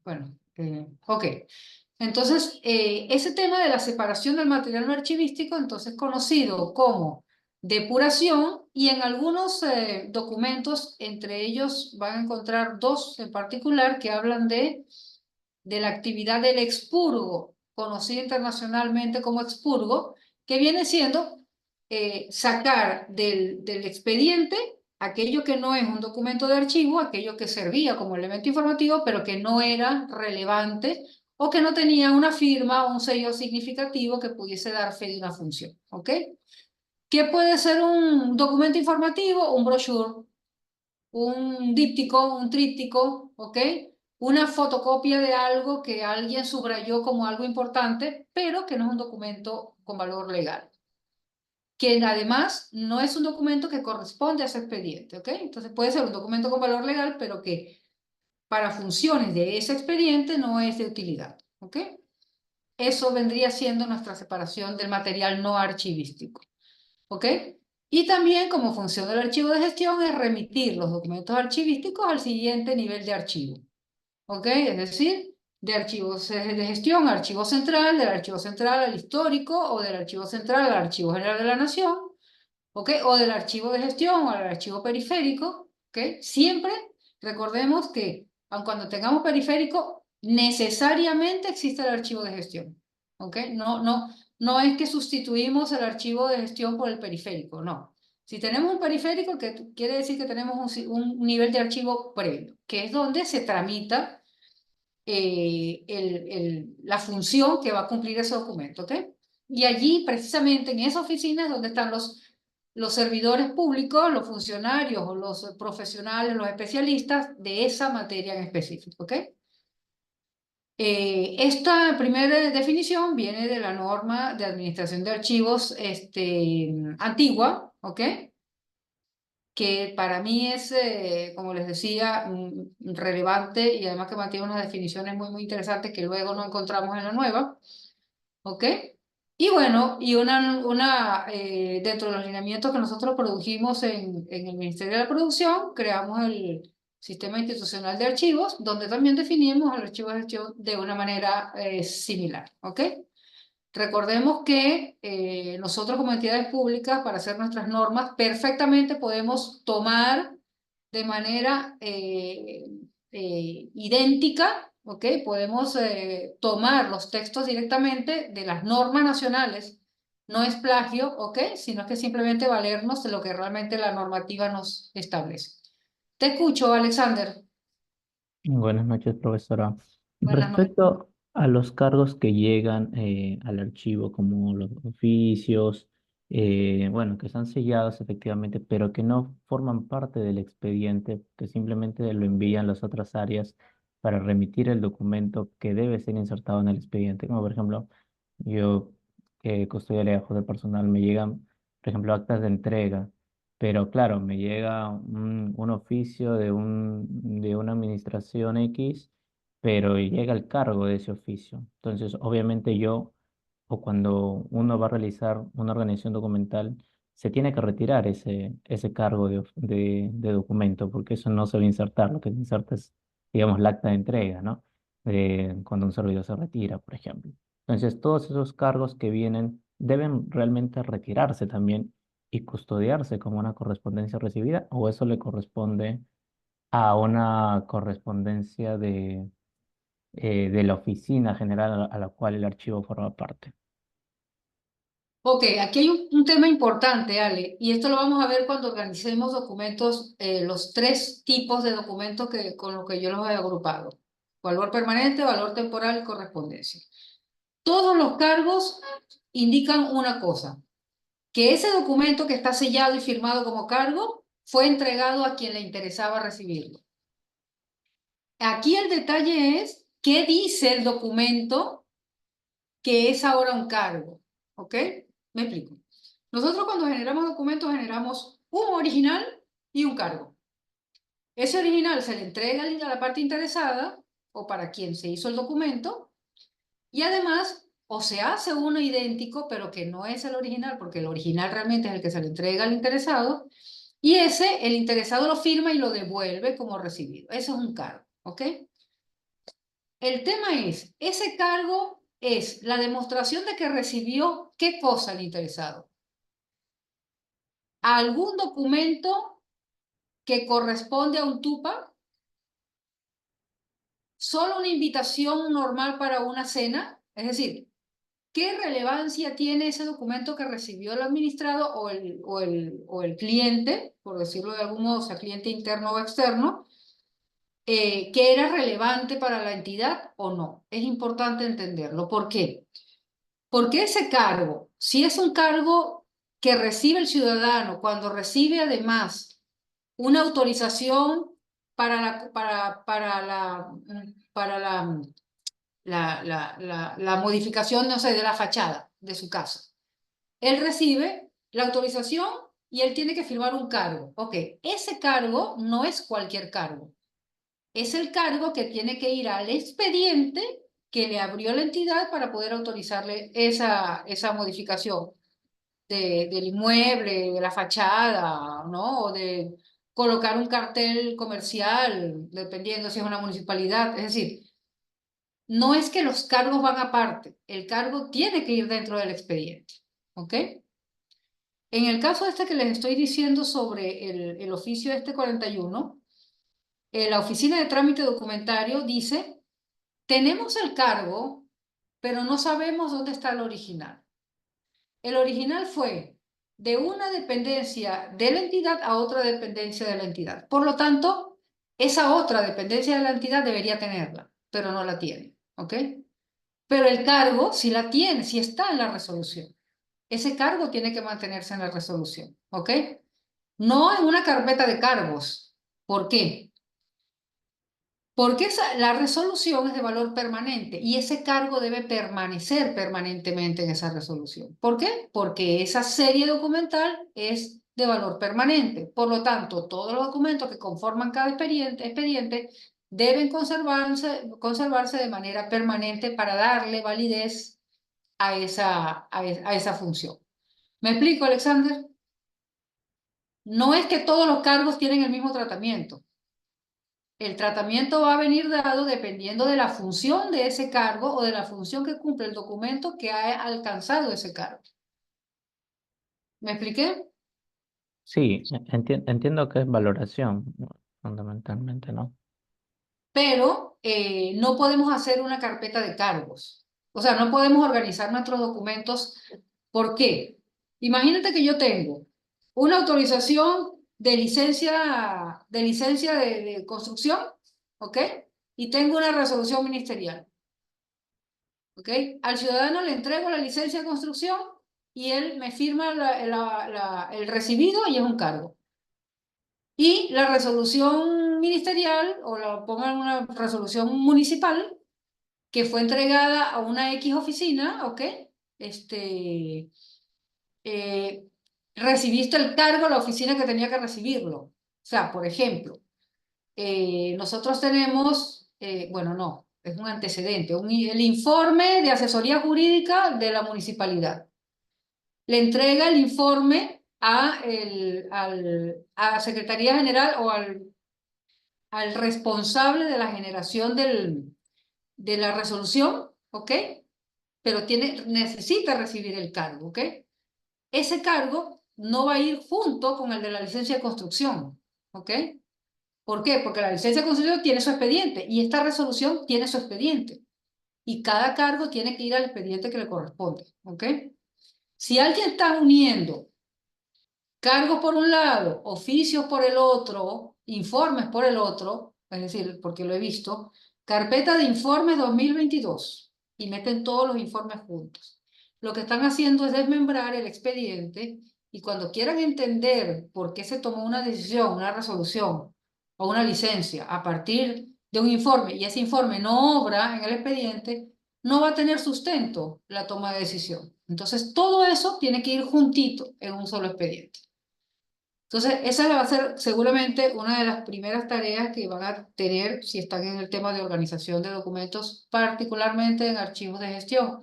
Bueno, ok. Entonces, ese tema de la separación del material no archivístico, entonces conocido como depuración, y en algunos documentos, entre ellos van a encontrar dos en particular que hablan de la actividad del expurgo, conocida internacionalmente como expurgo, que viene siendo sacar del expediente aquello que no es un documento de archivo, aquello que servía como elemento informativo, pero que no era relevante o que no tenía una firma o un sello significativo que pudiese dar fe de una función. ¿Ok? ¿Qué puede ser un documento informativo? Un brochure, un díptico, un tríptico, ¿ok? Una fotocopia de algo que alguien subrayó como algo importante, pero que no es un documento con valor legal. Que además no es un documento que corresponde a ese expediente, ¿ok? Entonces puede ser un documento con valor legal, pero que para funciones de ese expediente no es de utilidad, ¿ok? Eso vendría siendo nuestra separación del material no archivístico, ¿ok? Y también como función del archivo de gestión es remitir los documentos archivísticos al siguiente nivel de archivo, ¿ok? Es decir, de archivos de gestión a archivo central, del archivo central al histórico o del archivo central al archivo general de la nación, ¿ok? O del archivo de gestión o al archivo periférico, ¿ok? Siempre recordemos que aun cuando tengamos periférico, necesariamente existe el archivo de gestión, ¿ok? No es que sustituimos el archivo de gestión por el periférico, no. Si tenemos un periférico, que quiere decir que tenemos un nivel de archivo previo, que es donde se tramita la función que va a cumplir ese documento, ¿ok? Y allí, precisamente en esa oficina, es donde están los servidores públicos, los funcionarios o los profesionales, los especialistas de esa materia en específico, ¿ok? Esta primera definición viene de la norma de administración de archivos antigua, ¿ok? Que para mí es, como les decía, relevante y además que mantiene unas definiciones muy interesantes que luego no encontramos en la nueva, ¿ok? Y bueno, dentro de los lineamientos que nosotros produjimos en el Ministerio de la Producción, creamos el Sistema Institucional de Archivos, donde también definimos el archivo de gestión de una manera similar, ¿ok? Recordemos que nosotros como entidades públicas, para hacer nuestras normas, perfectamente podemos tomar de manera idéntica, ¿ok? Podemos tomar los textos directamente de las normas nacionales. No es plagio, ¿ok? Sino que simplemente valernos de lo que realmente la normativa nos establece. Te escucho, Alexander. Buenas noches, profesora. Buenas noches. Respecto a los cargos que llegan al archivo, como los oficios, bueno, que están sellados efectivamente, pero que no forman parte del expediente, que simplemente lo envían las otras áreas para remitir el documento que debe ser insertado en el expediente, como por ejemplo, yo que custodio lejos de personal, me llegan, por ejemplo, actas de entrega. Pero claro, me llega un oficio de una administración X, pero llega el cargo de ese oficio. Entonces, obviamente yo, o cuando uno va a realizar una organización documental, se tiene que retirar ese cargo de documento, porque eso no se va a insertar. Lo que se inserta es, digamos, la acta de entrega, ¿no? De cuando un servidor se retira, por ejemplo. Entonces, todos esos cargos que vienen deben realmente retirarse también y custodiarse como una correspondencia recibida, o eso le corresponde a una correspondencia de la oficina general a la cual el archivo forma parte. Ok, aquí hay un tema importante, Ale, y esto lo vamos a ver cuando organicemos documentos, los tres tipos de documentos con los que yo los he agrupado. Valor permanente, valor temporal y correspondencia. Todos los cargos indican una cosa, que ese documento que está sellado y firmado como cargo fue entregado a quien le interesaba recibirlo. Aquí el detalle es qué dice el documento que es ahora un cargo. ¿Ok? Me explico. Nosotros cuando generamos documentos generamos un original y un cargo. Ese original se le entrega a la parte interesada o para quien se hizo el documento y además o se hace uno idéntico pero que no es el original porque el original realmente es el que se le entrega al interesado y ese el interesado lo firma y lo devuelve como recibido. Eso es un cargo. ¿Ok? el tema es, ese cargo es la demostración de que recibió qué cosa el interesado. Algún documento que corresponde a un TUPA, solo una invitación normal para una cena, es decir, ¿qué relevancia tiene ese documento que recibió el administrado o el cliente, por decirlo de algún modo, sea cliente interno o externo, que era relevante para la entidad o no? Es importante entenderlo. ¿Por qué? Porque ese cargo, si es un cargo que recibe el ciudadano cuando recibe además una autorización para la modificación, no sé, de la fachada de su casa. Él recibe la autorización y él tiene que firmar un cargo. Ok, ese cargo no es cualquier cargo. Es el cargo que tiene que ir al expediente que le abrió la entidad para poder autorizarle esa modificación del inmueble, de la fachada, ¿no? O de colocar un cartel comercial, dependiendo si es una municipalidad. Es decir, no es que los cargos van aparte, el cargo tiene que ir dentro del expediente, ¿ok? En el caso este que les estoy diciendo sobre el oficio este 41, la oficina de trámite documentario dice, tenemos el cargo, pero no sabemos dónde está el original. El original fue de una dependencia de la entidad a otra dependencia de la entidad. Por lo tanto, esa otra dependencia de la entidad debería tenerla, pero no la tiene, ¿ok? Pero el cargo sí la tiene, sí está en la resolución. Ese cargo tiene que mantenerse en la resolución, ¿ok? No en una carpeta de cargos. ¿Por qué? Porque la resolución es de valor permanente y ese cargo debe permanecer permanentemente en esa resolución. ¿Por qué? Porque esa serie documental es de valor permanente. Por lo tanto, todos los documentos que conforman cada expediente deben conservarse de manera permanente para darle validez a esa función. ¿Me explico, Alexander? No es que todos los cargos tienen el mismo tratamiento. El tratamiento va a venir dado dependiendo de la función de ese cargo o de la función que cumple el documento que ha alcanzado ese cargo. ¿Me expliqué? Sí, entiendo que es valoración, ¿no? Fundamentalmente, ¿no? Pero no podemos hacer una carpeta de cargos. O sea, no podemos organizar nuestros documentos. ¿Por qué? Imagínate que yo tengo una autorización de licencia de construcción, ¿ok? Y tengo una resolución ministerial. ¿Ok? Al ciudadano le entrego la licencia de construcción y él me firma el recibido y es un cargo. Y la resolución ministerial, o la pongo en una resolución municipal, que fue entregada a una X oficina, ¿ok? Este, eh, recibiste el cargo a la oficina que tenía que recibirlo. O sea, por ejemplo, nosotros tenemos, bueno, no, es un antecedente, el informe de asesoría jurídica de la municipalidad. Le entrega el informe a la Secretaría General o al responsable de la generación de la resolución, ¿ok? Pero necesita recibir el cargo, ¿ok? Ese cargo no va a ir junto con el de la licencia de construcción, ¿ok? ¿Por qué? Porque la licencia de construcción tiene su expediente y esta resolución tiene su expediente. Y cada cargo tiene que ir al expediente que le corresponde. ¿Ok? Si alguien está uniendo cargos por un lado, oficios por el otro, informes por el otro, es decir, porque lo he visto, carpeta de informes 2022 y meten todos los informes juntos. Lo que están haciendo es desmembrar el expediente y cuando quieran entender por qué se tomó una decisión, una resolución o una licencia a partir de un informe y ese informe no obra en el expediente, no va a tener sustento la toma de decisión. Entonces, todo eso tiene que ir juntito en un solo expediente. Entonces, esa va a ser seguramente una de las primeras tareas que van a tener si están en el tema de organización de documentos, particularmente en archivos de gestión.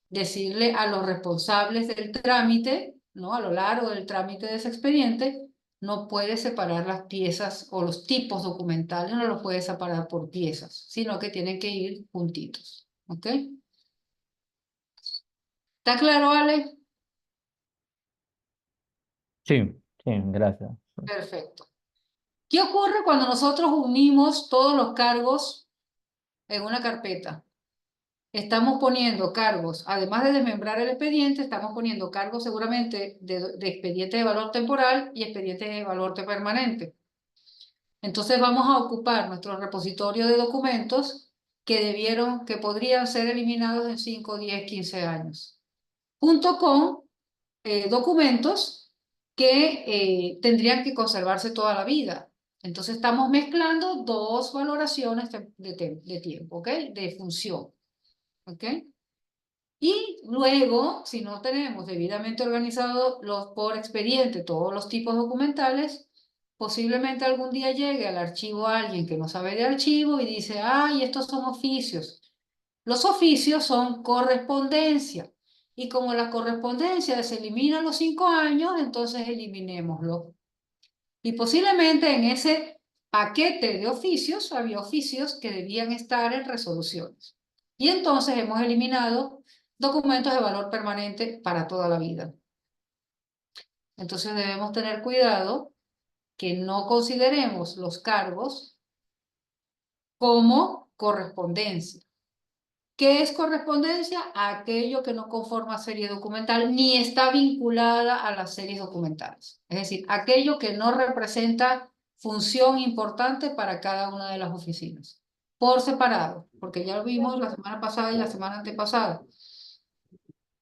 Decirle a los responsables del trámite, ¿no? A lo largo del trámite de ese expediente, no puede separar las piezas o los tipos documentales, no los puede separar por piezas, sino que tienen que ir juntitos. ¿Ok? ¿Está claro, Ale? Sí, sí, gracias. Perfecto. ¿Qué ocurre cuando nosotros unimos todos los cargos en una carpeta? Estamos poniendo cargos, además de desmembrar el expediente, estamos poniendo cargos seguramente de expediente de valor temporal y expedientes de valor permanente. Entonces vamos a ocupar nuestro repositorio de documentos que podrían ser eliminados en 5, 10, 15 años, junto con documentos que tendrían que conservarse toda la vida. Entonces estamos mezclando dos valoraciones de tiempo, ¿ok? De función, ¿ok? Y luego, si no tenemos debidamente organizados por expediente todos los tipos documentales, posiblemente algún día llegue al archivo alguien que no sabe de archivo y dice, ay, estos son oficios. Los oficios son correspondencia. Y como la correspondencia se elimina a los 5 años, entonces eliminémoslo. Y posiblemente en ese paquete de oficios había oficios que debían estar en resoluciones. Y entonces hemos eliminado documentos de valor permanente para toda la vida. Entonces debemos tener cuidado que no consideremos los cargos como correspondencia. ¿Qué es correspondencia? Aquello que no conforma serie documental ni está vinculada a las series documentales. Es decir, aquello que no representa función importante para cada una de las oficinas. Por separado, porque ya lo vimos la semana pasada y la semana antepasada.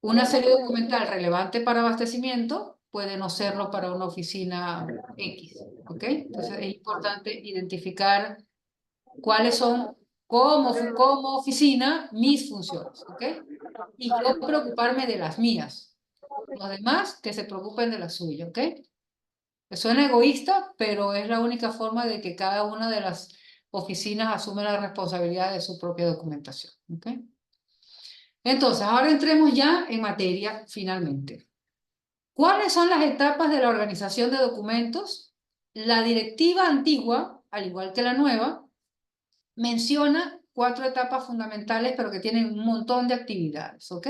Una serie documental relevante para abastecimiento puede no serlo para una oficina X. ¿Ok? Entonces es importante identificar cuáles son como oficina mis funciones, ¿ok? Y yo preocuparme de las mías. Los demás que se preocupen de las suyas, ¿ok? Suena egoísta, pero es la única forma de que cada una de las oficinas asume la responsabilidad de su propia documentación, ¿ok? Entonces, ahora entremos ya en materia finalmente. ¿Cuáles son las etapas de la organización de documentos? La directiva antigua, al igual que la nueva, menciona 4 etapas fundamentales, pero que tienen un montón de actividades, ¿ok?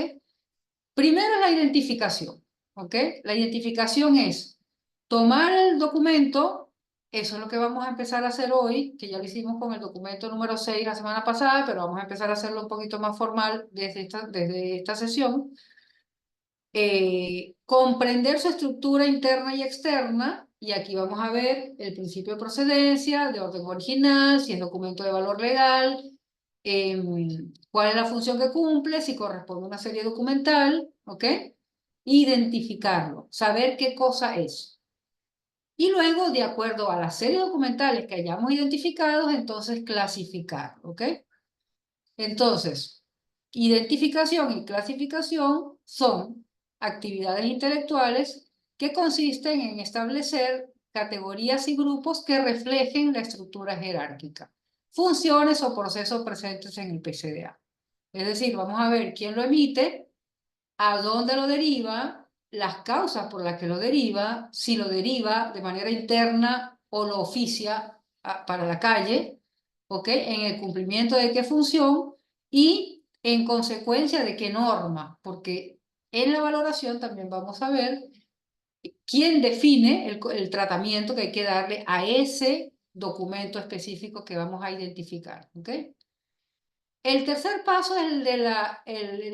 Primero es la identificación, ¿ok? La identificación es tomar el documento, eso es lo que vamos a empezar a hacer hoy, que ya lo hicimos con el documento número 6 la semana pasada, pero vamos a empezar a hacerlo un poquito más formal desde esta sesión. Comprender su estructura interna y externa, y aquí vamos a ver el principio de procedencia, de orden original, si es documento de valor legal, cuál es la función que cumple, si corresponde a una serie documental, ¿ok? Identificarlo, saber qué cosa es. Y luego, de acuerdo a las series documentales que hayamos identificado, entonces clasificar, ¿ok? Entonces, identificación y clasificación son actividades intelectuales que consisten en establecer categorías y grupos que reflejen la estructura jerárquica, funciones o procesos presentes en el PCDA. Es decir, vamos a ver quién lo emite, a dónde lo deriva, las causas por las que lo deriva, si lo deriva de manera interna o lo oficia para la calle, ¿ok? En el cumplimiento de qué función y en consecuencia de qué norma, porque en la valoración también vamos a ver quién define el tratamiento que hay que darle a ese documento específico que vamos a identificar, ¿ok? El tercer paso es el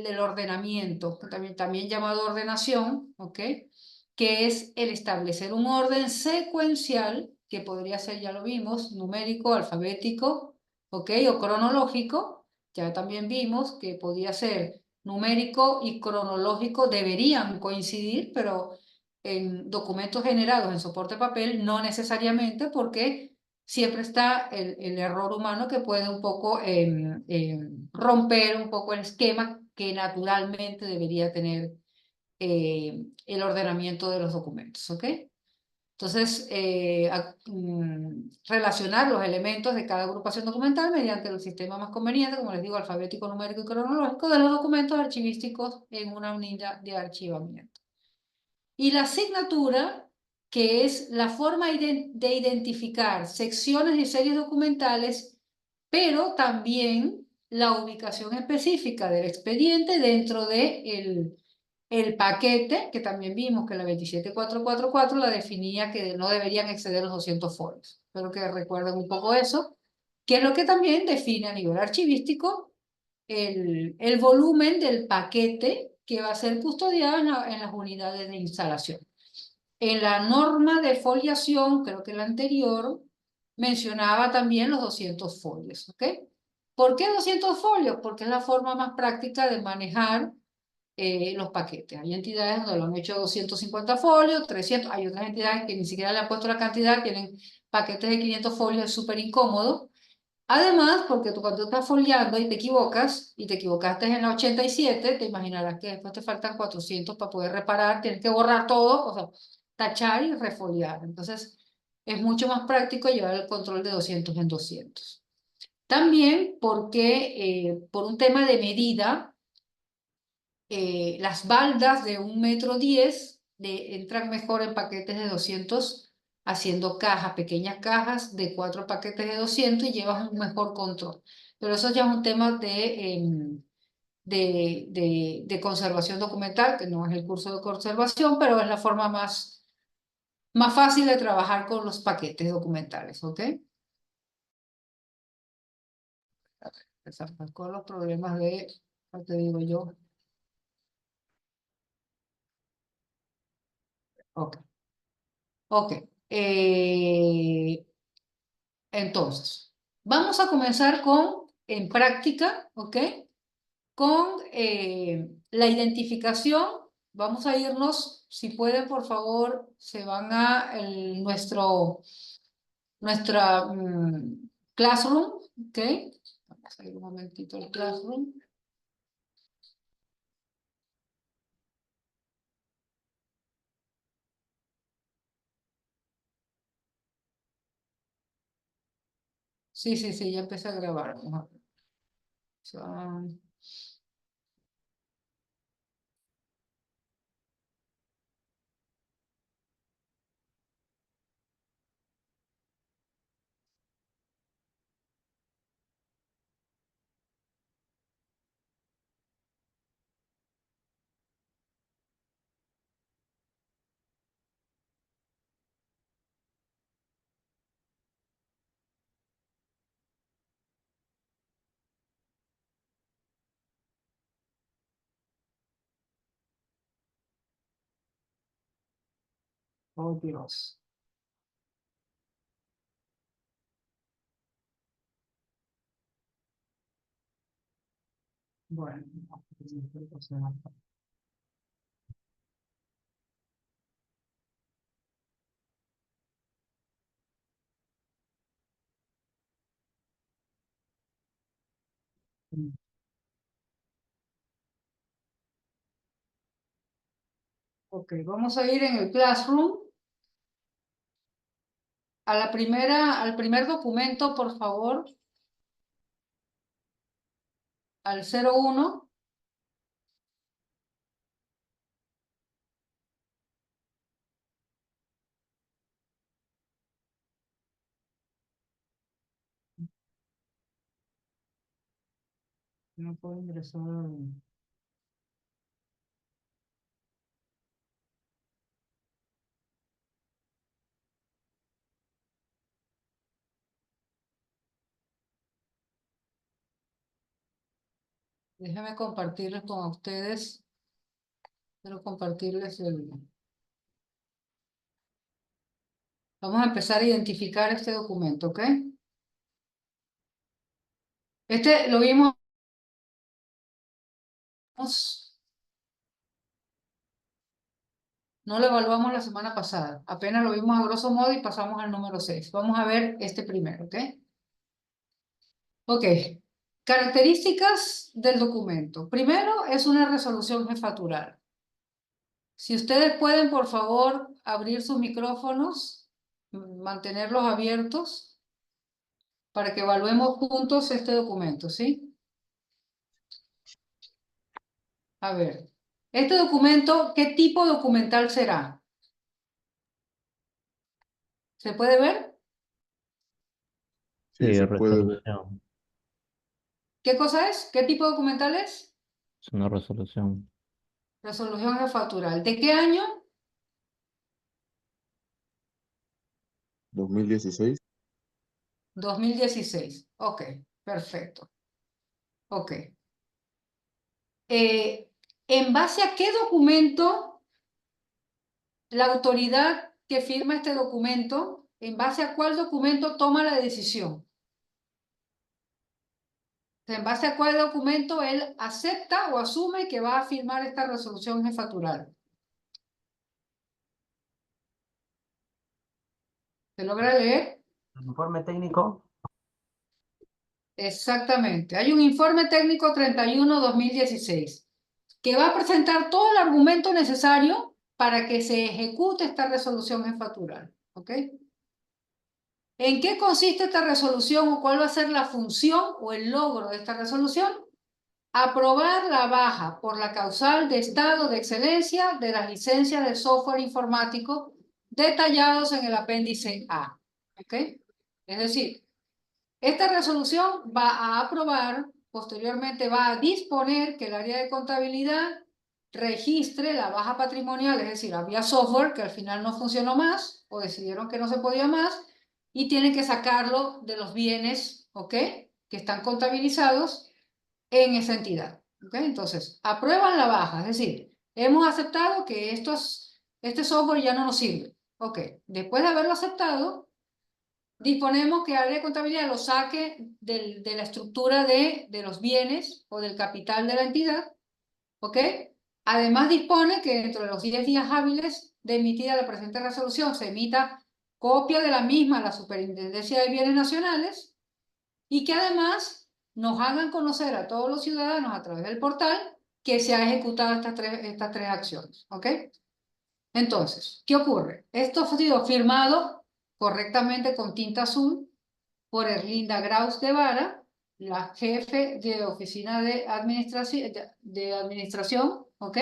del ordenamiento, también llamado ordenación, ¿ok? Que es el establecer un orden secuencial, que podría ser, ya lo vimos, numérico, alfabético, ¿ok? O cronológico. Ya también vimos que podía ser numérico y cronológico, deberían coincidir, pero en documentos generados en soporte papel no necesariamente, porque siempre está el error humano que puede un poco romper un poco el esquema que naturalmente debería tener el ordenamiento de los documentos, ¿ok? Entonces, relacionar los elementos de cada agrupación documental mediante el sistema más conveniente, como les digo, alfabético, numérico y cronológico, de los documentos archivísticos en una unidad de archivamiento. Y la asignatura que es la forma de identificar secciones y series documentales, pero también la ubicación específica del expediente dentro de el paquete, que también vimos que la 27444 la definía que no deberían exceder los 200 folios. Espero que recuerden un poco eso, que es lo que también define a nivel archivístico el volumen del paquete que va a ser custodiado en las unidades de instalación. En la norma de foliación, creo que la anterior, mencionaba también los 200 folios, ¿ok? ¿Por qué 200 folios? Porque es la forma más práctica de manejar los paquetes. Hay entidades donde lo han hecho 250 folios, 300, hay otras entidades que ni siquiera le han puesto la cantidad, tienen paquetes de 500 folios, es súper incómodo. Además, porque tú cuando estás foliando y te equivocas, y te equivocaste en la 87, te imaginarás que después te faltan 400 para poder reparar, tienes que borrar todo, o sea, tachar y refoliar. Entonces, es mucho más práctico llevar el control de 200 en 200. También porque por un tema de medida, las baldas de 1,10 m entran mejor en paquetes de 200, haciendo cajas, pequeñas cajas de 4 paquetes de 200 y llevas un mejor control. Pero eso ya es un tema de conservación documental, que no es el curso de conservación, pero es la forma más fácil de trabajar con los paquetes documentales, ¿ok? Empezar con los problemas de, ¿cómo te digo yo? Ok. Ok. Entonces, vamos a comenzar en práctica, ¿ok? Con la identificación. Vamos a irnos, si pueden, por favor, se van a nuestra Classroom, ¿ok? Vamos a ir un momentito al Classroom. Sí, sí, sí, ya empecé a grabar. Vamos a ver. Oh, Dios. Bueno. Ok, vamos a ir en el Classroom. Al primer documento, por favor, al 01. No puedo ingresar. Déjenme compartirles con ustedes. Quiero compartirles el. Vamos a empezar a identificar este documento, ¿ok? Este lo vimos, no lo evaluamos la semana pasada. Apenas lo vimos a grosso modo y pasamos al número 6. Vamos a ver este primero, ¿ok? Ok. Características del documento. Primero, es una resolución jefatural. Si ustedes pueden, por favor, abrir sus micrófonos, mantenerlos abiertos para que evaluemos juntos este documento, ¿sí? A ver, este documento, ¿qué tipo documental será? ¿Se puede ver? Sí, Sí, se puede ver. resolución. ¿Qué cosa es? ¿Qué tipo de documental es? Es una resolución. Resolución jefatura. ¿De qué año? 2016. 2016. Ok, perfecto. Ok. ¿En base a qué documento la autoridad que firma este documento, en base a cuál documento toma la decisión? En base a cuál documento él acepta o asume que va a firmar esta resolución jefatural. ¿Se logra leer? El informe técnico. Exactamente. Hay un informe técnico 31/2016 que va a presentar todo el argumento necesario para que se ejecute esta resolución jefatural. ¿Ok? ¿En qué consiste esta resolución o cuál va a ser la función o el logro de esta resolución? Aprobar la baja por la causal de estado de excelencia de las licencias de software informático detallados en el apéndice A. ¿Ok? Es decir, esta resolución va a aprobar, posteriormente va a disponer que el área de contabilidad registre la baja patrimonial, es decir, había software que al final no funcionó más o decidieron que no se podía más y tienen que sacarlo de los bienes, ¿ok? Que están contabilizados en esa entidad, ¿ok? Entonces, aprueban la baja, es decir, hemos aceptado que este software ya no nos sirve, ¿ok? Después de haberlo aceptado, disponemos que el área de contabilidad lo saque de la estructura de los bienes o del capital de la entidad, ¿ok? Además dispone que dentro de los 10 días hábiles de emitida la presente resolución se emita copia de la misma a la Superintendencia de Bienes Nacionales y que además nos hagan conocer a todos los ciudadanos a través del portal que se han ejecutado estas tres acciones, ¿ok? Entonces, ¿qué ocurre? Esto ha sido firmado correctamente con tinta azul por Erlinda Graus de Vara, la jefe de oficina de administración, ¿ok?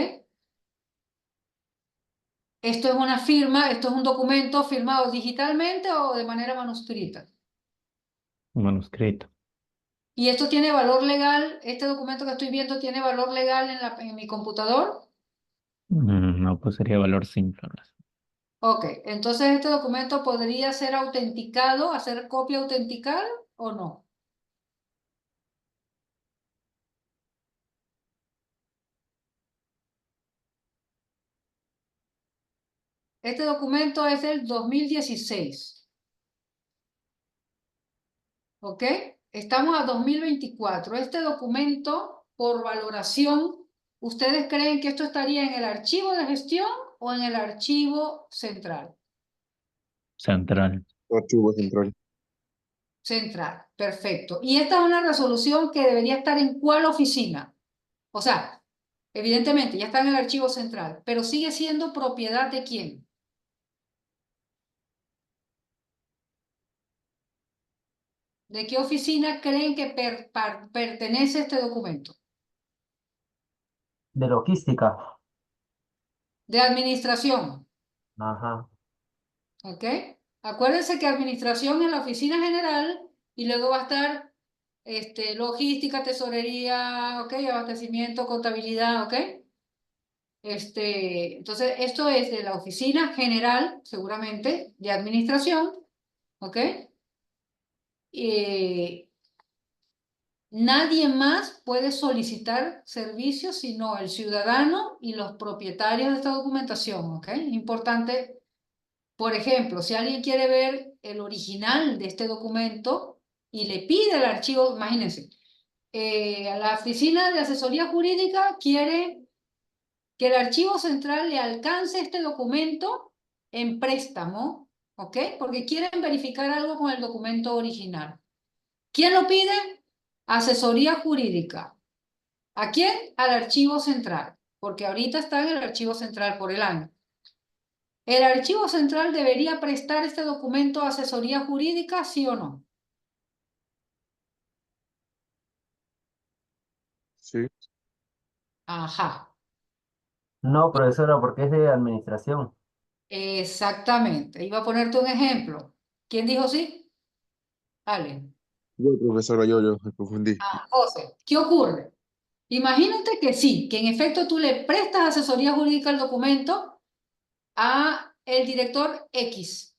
Esto es una firma, esto es un documento firmado digitalmente o de manera manuscrita. Un manuscrito. Y esto tiene valor legal, este documento que estoy viendo tiene valor legal en mi computador. No, pues sería valor simple. ¿No? Ok, entonces este documento podría ser autenticado, hacer copia autenticada o no. Este documento es del 2016. ¿Ok? Estamos a 2024. Este documento, por valoración, ¿ustedes creen que esto estaría en el archivo de gestión o en el archivo central? Central. Archivo central. Central, perfecto. Y esta es una resolución que debería estar en ¿cuál oficina? O sea, evidentemente ya está en el archivo central, pero sigue siendo propiedad de quién. ¿De qué oficina creen que pertenece este documento? De logística. De administración. Ajá. ¿Ok? Acuérdense que administración es la oficina general y luego va a estar logística, tesorería, ¿ok? Abastecimiento, contabilidad, ¿ok? Entonces, esto es de la oficina general, seguramente, de administración, ¿ok? Eh, Nadie más puede solicitar servicios sino el ciudadano y los propietarios de esta documentación, ¿ok? Importante. Por ejemplo, si alguien quiere ver el original de este documento y le pide el archivo, imagínense, a la oficina de asesoría jurídica quiere que el archivo central le alcance este documento en préstamo, ¿ok? Porque quieren verificar algo con el documento original. ¿Quién lo pide? Asesoría jurídica. ¿A quién? Al archivo central, porque ahorita está en el archivo central por el año. ¿El archivo central debería prestar este documento a asesoría jurídica, sí o no? Sí. Ajá. No, profesora, porque es de administración. Exactamente. Iba a ponerte un ejemplo. ¿Quién dijo sí? Ale. Yo, profesora, yo me confundí. Ah, José. ¿Qué ocurre? Imagínate que sí, que en efecto tú le prestas asesoría jurídica al documento a el director X,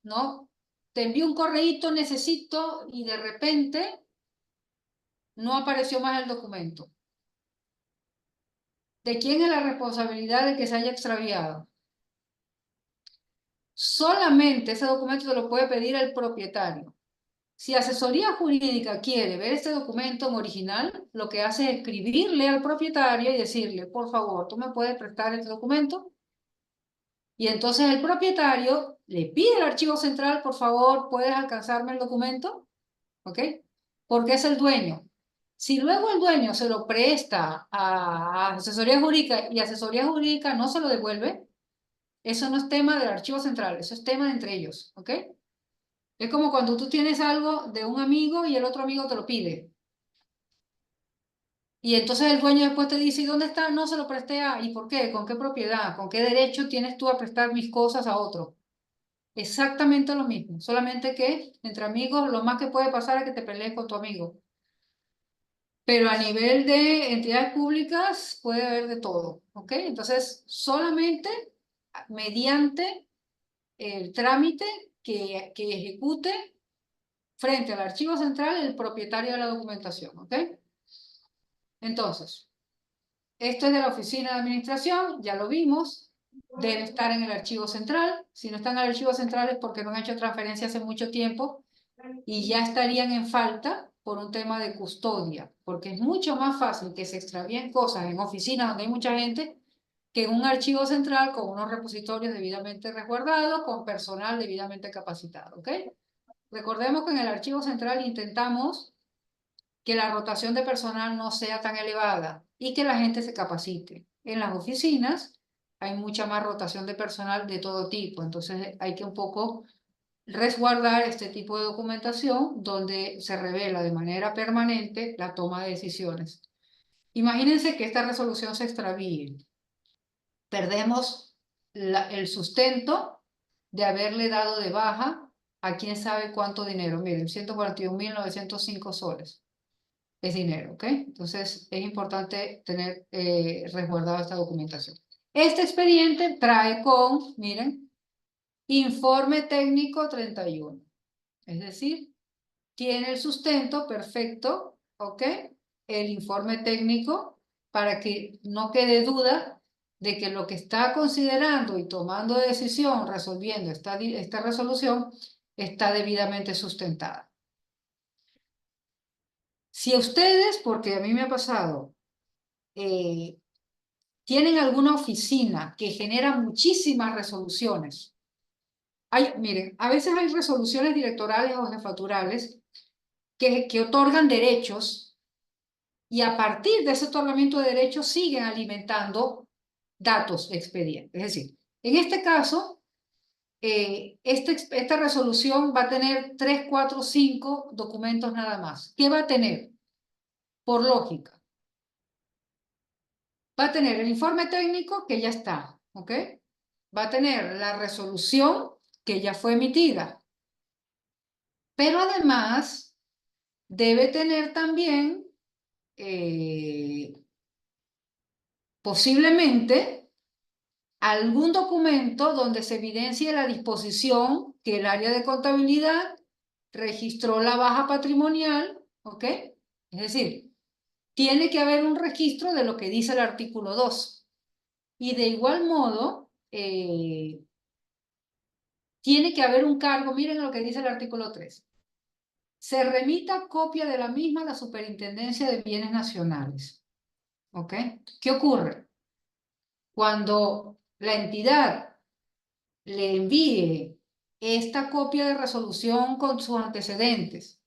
¿no? Te envío un correíto, necesito, y de repente no apareció más el documento. ¿De quién es la responsabilidad de que se haya extraviado? Solamente ese documento te lo puede pedir el propietario. Si asesoría jurídica quiere ver este documento en original, lo que hace es escribirle al propietario y decirle, por favor, ¿tú me puedes prestar este documento? Y entonces el propietario le pide al archivo central, por favor, ¿puedes alcanzarme el documento? ¿Ok? Porque es el dueño. Si luego el dueño se lo presta a asesoría jurídica y asesoría jurídica no se lo devuelve, eso no es tema del archivo central, eso es tema de entre ellos. ¿Ok? Es como cuando tú tienes algo de un amigo y el otro amigo te lo pide. Y entonces el dueño después te dice, ¿y dónde está? No se lo presté a... ¿Y por qué? ¿Con qué propiedad? ¿Con qué derecho tienes tú a prestar mis cosas a otro? Exactamente lo mismo, solamente que entre amigos lo más que puede pasar es que te pelees con tu amigo. Pero a nivel de entidades públicas puede haber de todo, ¿ok? Entonces, solamente mediante el trámite que ejecute frente al archivo central el propietario de la documentación, ¿ok? Entonces, esto es de la oficina de administración, ya lo vimos, debe estar en el archivo central. Si no está en el archivo central es porque no han hecho transferencia hace mucho tiempo y ya estarían en falta por un tema de custodia, porque es mucho más fácil que se extravíen cosas en oficinas donde hay mucha gente que en un archivo central con unos repositorios debidamente resguardados, con personal debidamente capacitado, ¿ok? Recordemos que en el archivo central intentamos que la rotación de personal no sea tan elevada y que la gente se capacite. En las oficinas hay mucha más rotación de personal de todo tipo, entonces hay que un poco resguardar este tipo de documentación donde se revela de manera permanente la toma de decisiones. Imagínense que esta resolución se extravíe. Perdemos el sustento de haberle dado de baja a quién sabe cuánto dinero. Miren, 141.905 soles es dinero, ¿ok? Entonces es importante tener resguardada esta documentación. Este expediente trae con, miren, informe técnico 31. Es decir, tiene el sustento perfecto, ¿ok? El informe técnico para que no quede duda de que lo que está considerando y tomando decisión, resolviendo esta resolución, está debidamente sustentada. Si ustedes, porque a mí me ha pasado, tienen alguna oficina que genera muchísimas resoluciones, miren, a veces hay resoluciones directorales o jefaturales que otorgan derechos y a partir de ese otorgamiento de derechos siguen alimentando datos expedientes. Es decir, en este caso, esta resolución va a tener 3, 4, 5 documentos nada más. ¿Qué va a tener? Por lógica. Va a tener el informe técnico que ya está, ¿ok? Va a tener la resolución que ya fue emitida. Pero además debe tener también posiblemente algún documento donde se evidencie la disposición que el área de contabilidad registró la baja patrimonial, ¿ok? Es decir, tiene que haber un registro de lo que dice el artículo 2. Y de igual modo, tiene que haber un cargo, miren lo que dice el artículo 3. Se remita copia de la misma a la Superintendencia de Bienes Nacionales. ¿Ok? ¿Qué ocurre? Cuando la entidad le envíe esta copia de resolución con sus antecedentes,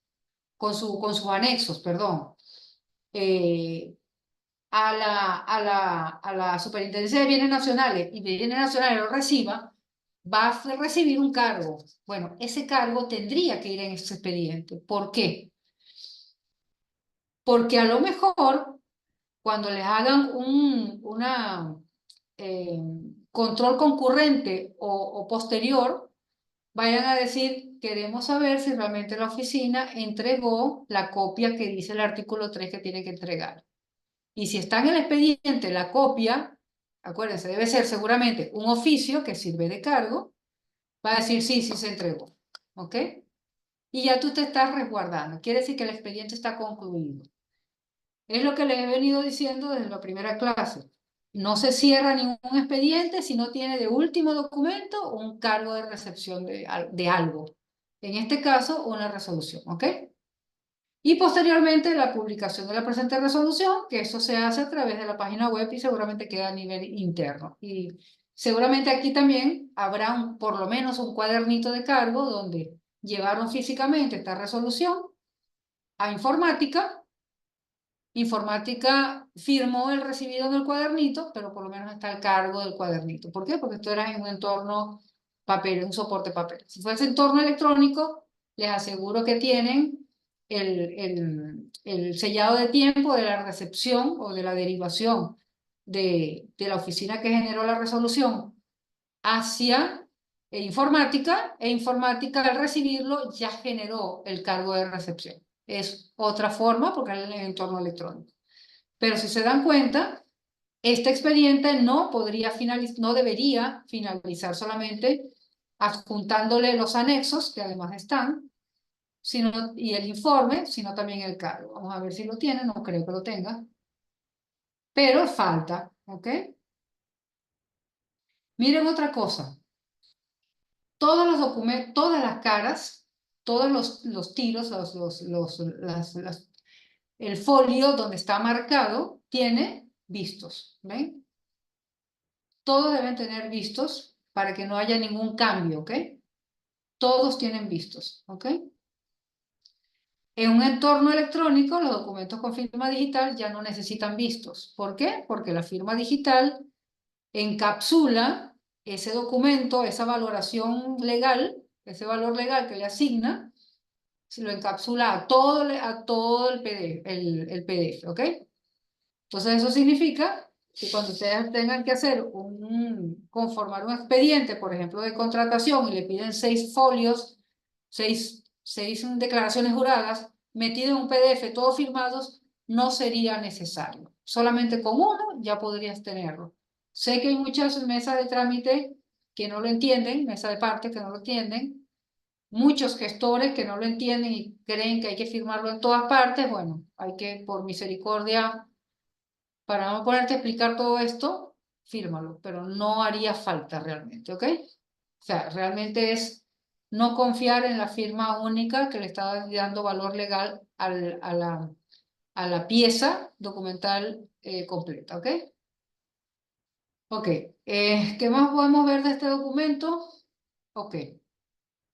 con sus anexos, perdón, a la Superintendencia de Bienes Nacionales y Bienes Nacionales lo reciba, va a recibir un cargo. Bueno, ese cargo tendría que ir en ese expediente. ¿Por qué? Porque a lo mejor cuando les hagan una control concurrente o posterior, vayan a decir, queremos saber si realmente la oficina entregó la copia que dice el artículo 3 que tiene que entregar. Y si está en el expediente la copia, acuérdense, debe ser seguramente un oficio que sirve de cargo, va a decir sí, sí se entregó, ¿ok? Y ya tú te estás resguardando, quiere decir que el expediente está concluido. Es lo que les he venido diciendo desde la primera clase. No se cierra ningún expediente si no tiene de último documento un cargo de recepción de algo. En este caso, una resolución, ¿ok? Y posteriormente la publicación de la presente resolución, que eso se hace a través de la página web y seguramente queda a nivel interno. Y seguramente aquí también habrá por lo menos un cuadernito de cargo donde llevaron físicamente esta resolución a informática. Informática firmó el recibido en el cuadernito, pero por lo menos está el cargo del cuadernito. ¿Por qué? Porque esto era en un entorno papel, un soporte papel. Si fuese entorno electrónico, les aseguro que tienen el sellado de tiempo de la recepción o de la derivación de la oficina que generó la resolución hacia informática, e informática al recibirlo ya generó el cargo de recepción. Es otra forma porque es en el entorno electrónico. Pero si se dan cuenta, este expediente no debería finalizar solamente adjuntándole los anexos, que además están, y el informe, sino también el cargo. Vamos a ver si lo tiene, no creo que lo tenga. Pero falta, ¿ok? Miren otra cosa. Todos los documentos, todas las caras, todos los tiros, el folio donde está marcado tiene vistos, ¿ven? Todos deben tener vistos para que no haya ningún cambio, ¿ok? Todos tienen vistos, ¿ok? En un entorno electrónico, los documentos con firma digital ya no necesitan vistos. ¿Por qué? Porque la firma digital encapsula ese documento, esa valoración legal, ese valor legal que le asigna, se lo encapsula a todo el PDF, ¿ok? Entonces eso significa que cuando ustedes tengan que conformar un expediente, por ejemplo, de contratación, y le piden 6 folios, 6 declaraciones juradas, metido en un PDF, todos firmados, no sería necesario. Solamente con uno ya podrías tenerlo. Sé que hay muchas mesas de trámite que no lo entienden, mesas de parte que no lo entienden, muchos gestores que no lo entienden y creen que hay que firmarlo en todas partes. Bueno, hay que, por misericordia, para no ponerte a explicar todo esto, fírmalo, pero no haría falta realmente, ¿ok? O sea, realmente es no confiar en la firma única que le está dando valor legal a la pieza documental completa, ¿ok? Ok, ¿qué más podemos ver de este documento? Ok,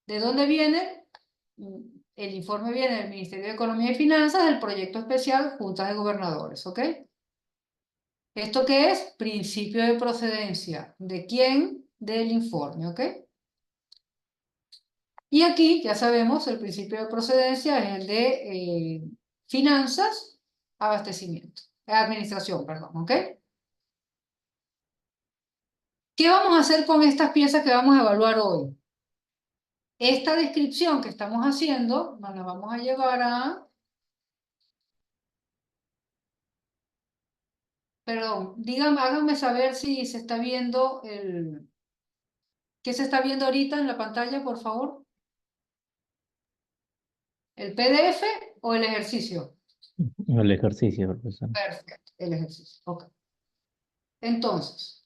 ¿de dónde viene? El informe viene del Ministerio de Economía y Finanzas, del proyecto especial Junta de Gobernadores, ¿ok? ¿Esto qué es? Principio de procedencia. ¿De quién? Del informe, ¿ok? Y aquí ya sabemos, el principio de procedencia es el de finanzas, administración, perdón, ¿ok? ¿Qué vamos a hacer con estas piezas que vamos a evaluar hoy? Esta descripción que estamos haciendo, nos la vamos a llevar a... Perdón, díganme, háganme saber si se está viendo ¿Qué se está viendo ahorita en la pantalla, por favor? ¿El PDF o el ejercicio? El ejercicio, profesor. Perfecto, el ejercicio. Ok. Entonces,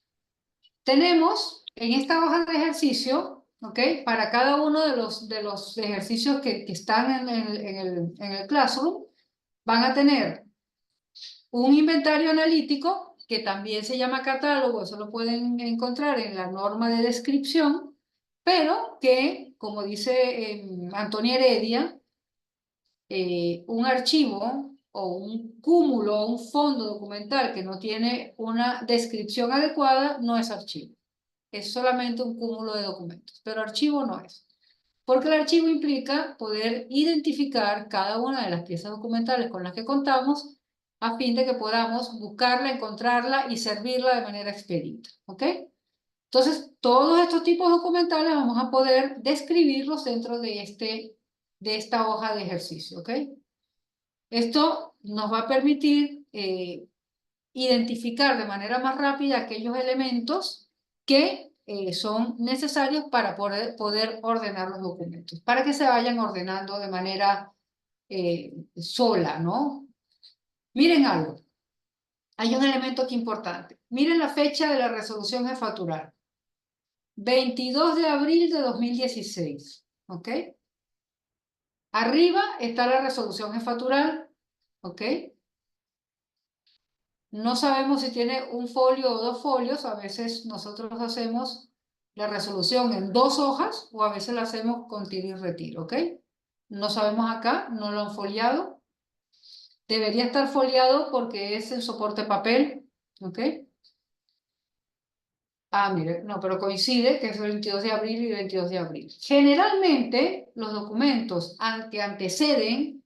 tenemos en esta hoja de ejercicio, ¿ok? Para cada uno de los ejercicios que están en el Classroom, van a tener un inventario analítico, que también se llama catálogo, eso lo pueden encontrar en la norma de descripción, pero que, como dice Antonia Heredia, un archivo o un cúmulo o un fondo documental que no tiene una descripción adecuada no es archivo. Es solamente un cúmulo de documentos, pero archivo no es. Porque el archivo implica poder identificar cada una de las piezas documentales con las que contamos a fin de que podamos buscarla, encontrarla y servirla de manera expedita. ¿Ok? Entonces, todos estos tipos documentales vamos a poder describirlos dentro de esta hoja de ejercicio, ¿ok? Esto nos va a permitir identificar de manera más rápida aquellos elementos que son necesarios para poder ordenar los documentos, para que se vayan ordenando de manera sola, ¿no? Miren algo, hay un elemento aquí importante. Miren la fecha de la resolución jefatural. 22 de abril de 2016, ¿ok? Arriba está la resolución jefatural, ¿ok? No sabemos si tiene un folio o dos folios, a veces nosotros hacemos la resolución en 2 hojas o a veces la hacemos con tiro y retiro, ¿ok? No sabemos acá, no lo han foliado. Debería estar foliado porque es en soporte papel, ¿ok? Ah, mire, no, pero coincide que es el 22 de abril y el 22 de abril. Generalmente, los documentos que anteceden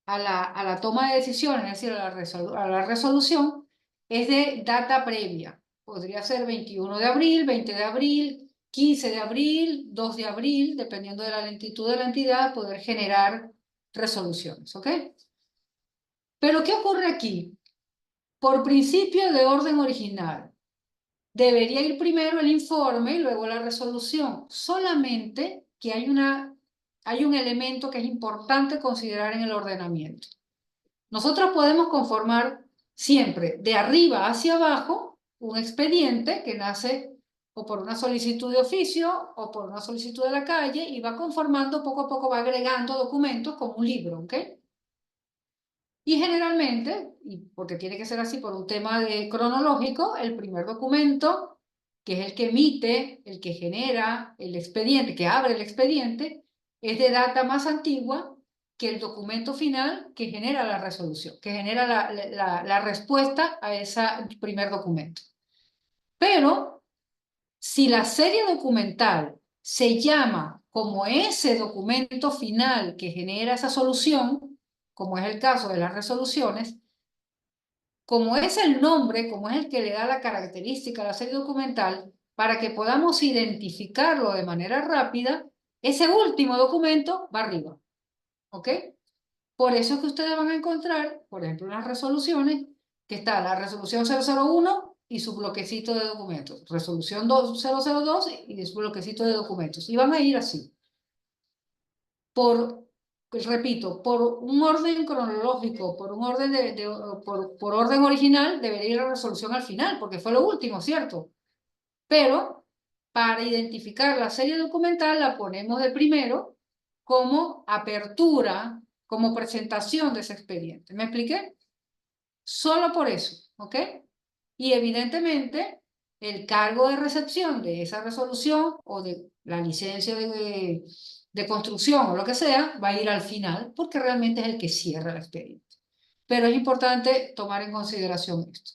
a la toma de decisiones, es decir, a la resolución, es de data previa. Podría ser 21 de abril, 20 de abril, 15 de abril, 2 de abril, dependiendo de la lentitud de la entidad, poder generar resoluciones, ¿ok? Pero, ¿qué ocurre aquí? Por principio de orden original, debería ir primero el informe y luego la resolución. Solamente que hay un elemento que es importante considerar en el ordenamiento. Nosotros podemos conformar siempre de arriba hacia abajo un expediente que nace o por una solicitud de oficio o por una solicitud de la calle y va conformando poco a poco, va agregando documentos como un libro, ¿ok? Y generalmente, y porque tiene que ser así por un tema cronológico, el primer documento, que es el que emite, el que genera el expediente, que abre el expediente, es de data más antigua que el documento final que genera la resolución, que genera la respuesta a ese primer documento. Pero si la serie documental se llama como ese documento final que genera esa solución, como es el caso de las resoluciones, como es el nombre, como es el que le da la característica a la serie documental, para que podamos identificarlo de manera rápida, ese último documento va arriba, ¿ok? Por eso es que ustedes van a encontrar, por ejemplo, en las resoluciones, que está la resolución 001 y su bloquecito de documentos, resolución 002 y su bloquecito de documentos, y van a ir así. Repito, por un orden cronológico, por un orden por orden original, debería ir la resolución al final, porque fue lo último, ¿cierto? Pero para identificar la serie documental la ponemos de primero como apertura, como presentación de ese expediente. ¿Me expliqué? Solo por eso, ¿ok? Y evidentemente el cargo de recepción de esa resolución o de la licencia de construcción o lo que sea va a ir al final porque realmente es el que cierra el expediente. Pero es importante tomar en consideración esto.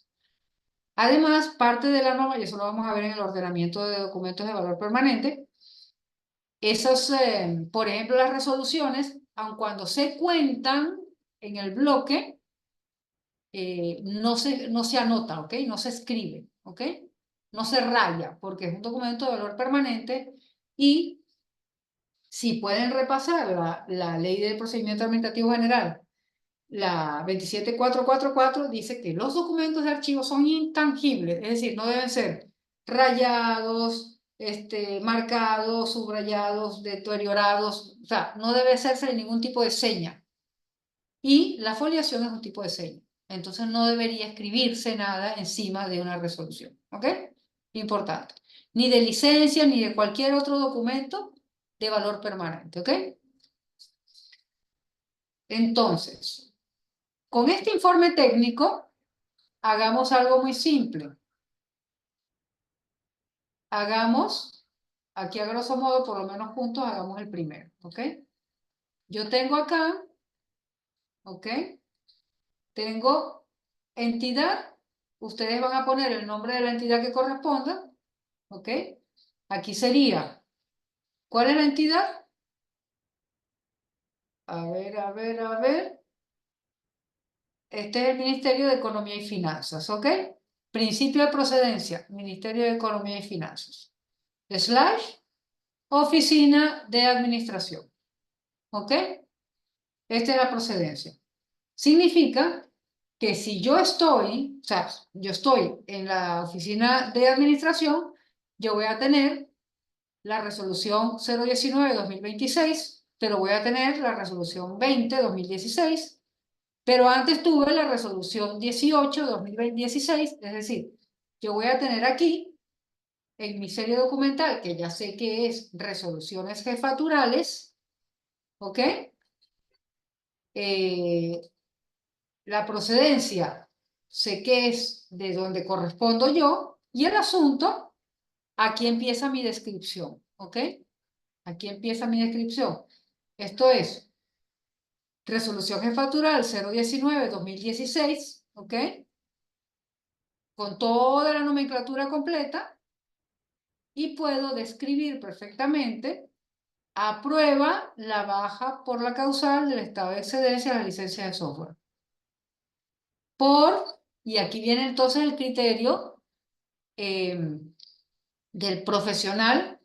Además, parte de la norma, y eso lo vamos a ver en el ordenamiento de documentos de valor permanente, por ejemplo, las resoluciones, aun cuando se cuentan en el bloque, no se anota, ¿ok? No se escribe, ¿ok? No se raya, porque es un documento de valor permanente y si pueden repasar la Ley de Procedimiento Administrativo General, la 27444, dice que los documentos de archivo son intangibles, es decir, no deben ser rayados, marcados, subrayados, deteriorados, o sea, no debe hacerse ningún tipo de seña. Y la foliación es un tipo de seña. Entonces no debería escribirse nada encima de una resolución. ¿Ok? Importante. Ni de licencia, ni de cualquier otro documento de valor permanente. ¿Ok? Entonces, con este informe técnico, hagamos algo muy simple. Hagamos, aquí a grosso modo, por lo menos juntos, hagamos el primero. ¿Ok? Yo tengo acá, ¿ok? Tengo entidad. Ustedes van a poner el nombre de la entidad que corresponda. ¿Ok? Aquí sería, ¿cuál es la entidad? A ver, a ver, a ver. Este es el Ministerio de Economía y Finanzas, ¿ok? principio de procedencia, Ministerio de Economía y Finanzas, / Oficina de Administración. ¿Ok? Esta es la procedencia. Significa que si yo estoy, o sea, yo estoy en la oficina de administración, yo voy a tener la resolución 019-2026, pero voy a tener la resolución 20-2016, pero antes tuve la resolución 18-2016, es decir, yo voy a tener aquí en mi serie documental, que ya sé que es resoluciones jefaturales, ¿ok? La procedencia sé que es de donde correspondo yo, y el asunto, aquí empieza mi descripción, ¿ok? Aquí empieza mi descripción. Esto es resolución jefatural 019-2016, ¿ok? Con toda la nomenclatura completa, y puedo describir perfectamente: aprueba la baja por la causal del estado de excedencia de la licencia de software. Y aquí viene entonces el criterio del profesional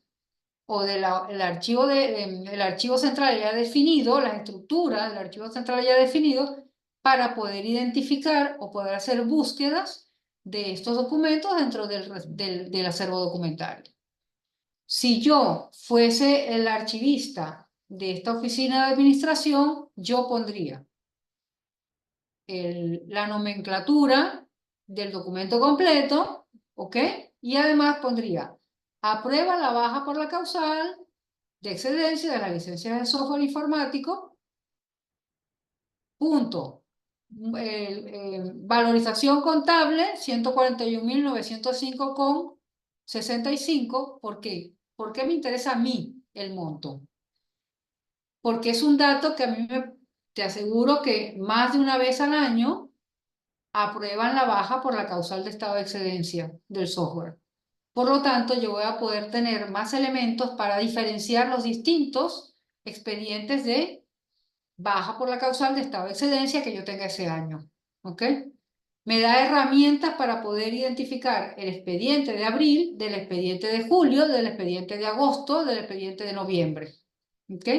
o el archivo, el archivo central ya definido, la estructura del archivo central ya definido, para poder identificar o poder hacer búsquedas de estos documentos dentro del acervo documentario. Si yo fuese el archivista de esta oficina de administración, yo pondría la nomenclatura del documento completo, ¿ok? Y además pondría: aprueba la baja por la causal de excedencia de la licencia de software informático, punto. Valorización contable 141.905,65. ¿Por qué? ¿Por qué me interesa a mí el monto? Porque es un dato que a mí te aseguro que más de una vez al año aprueban la baja por la causal de estado de excedencia del software. Por lo tanto, yo voy a poder tener más elementos para diferenciar los distintos expedientes de baja por la causal de estado de excedencia que yo tenga ese año. ¿Ok? Me da herramientas para poder identificar el expediente de abril, del expediente de julio, del expediente de agosto, del expediente de noviembre. ¿Ok?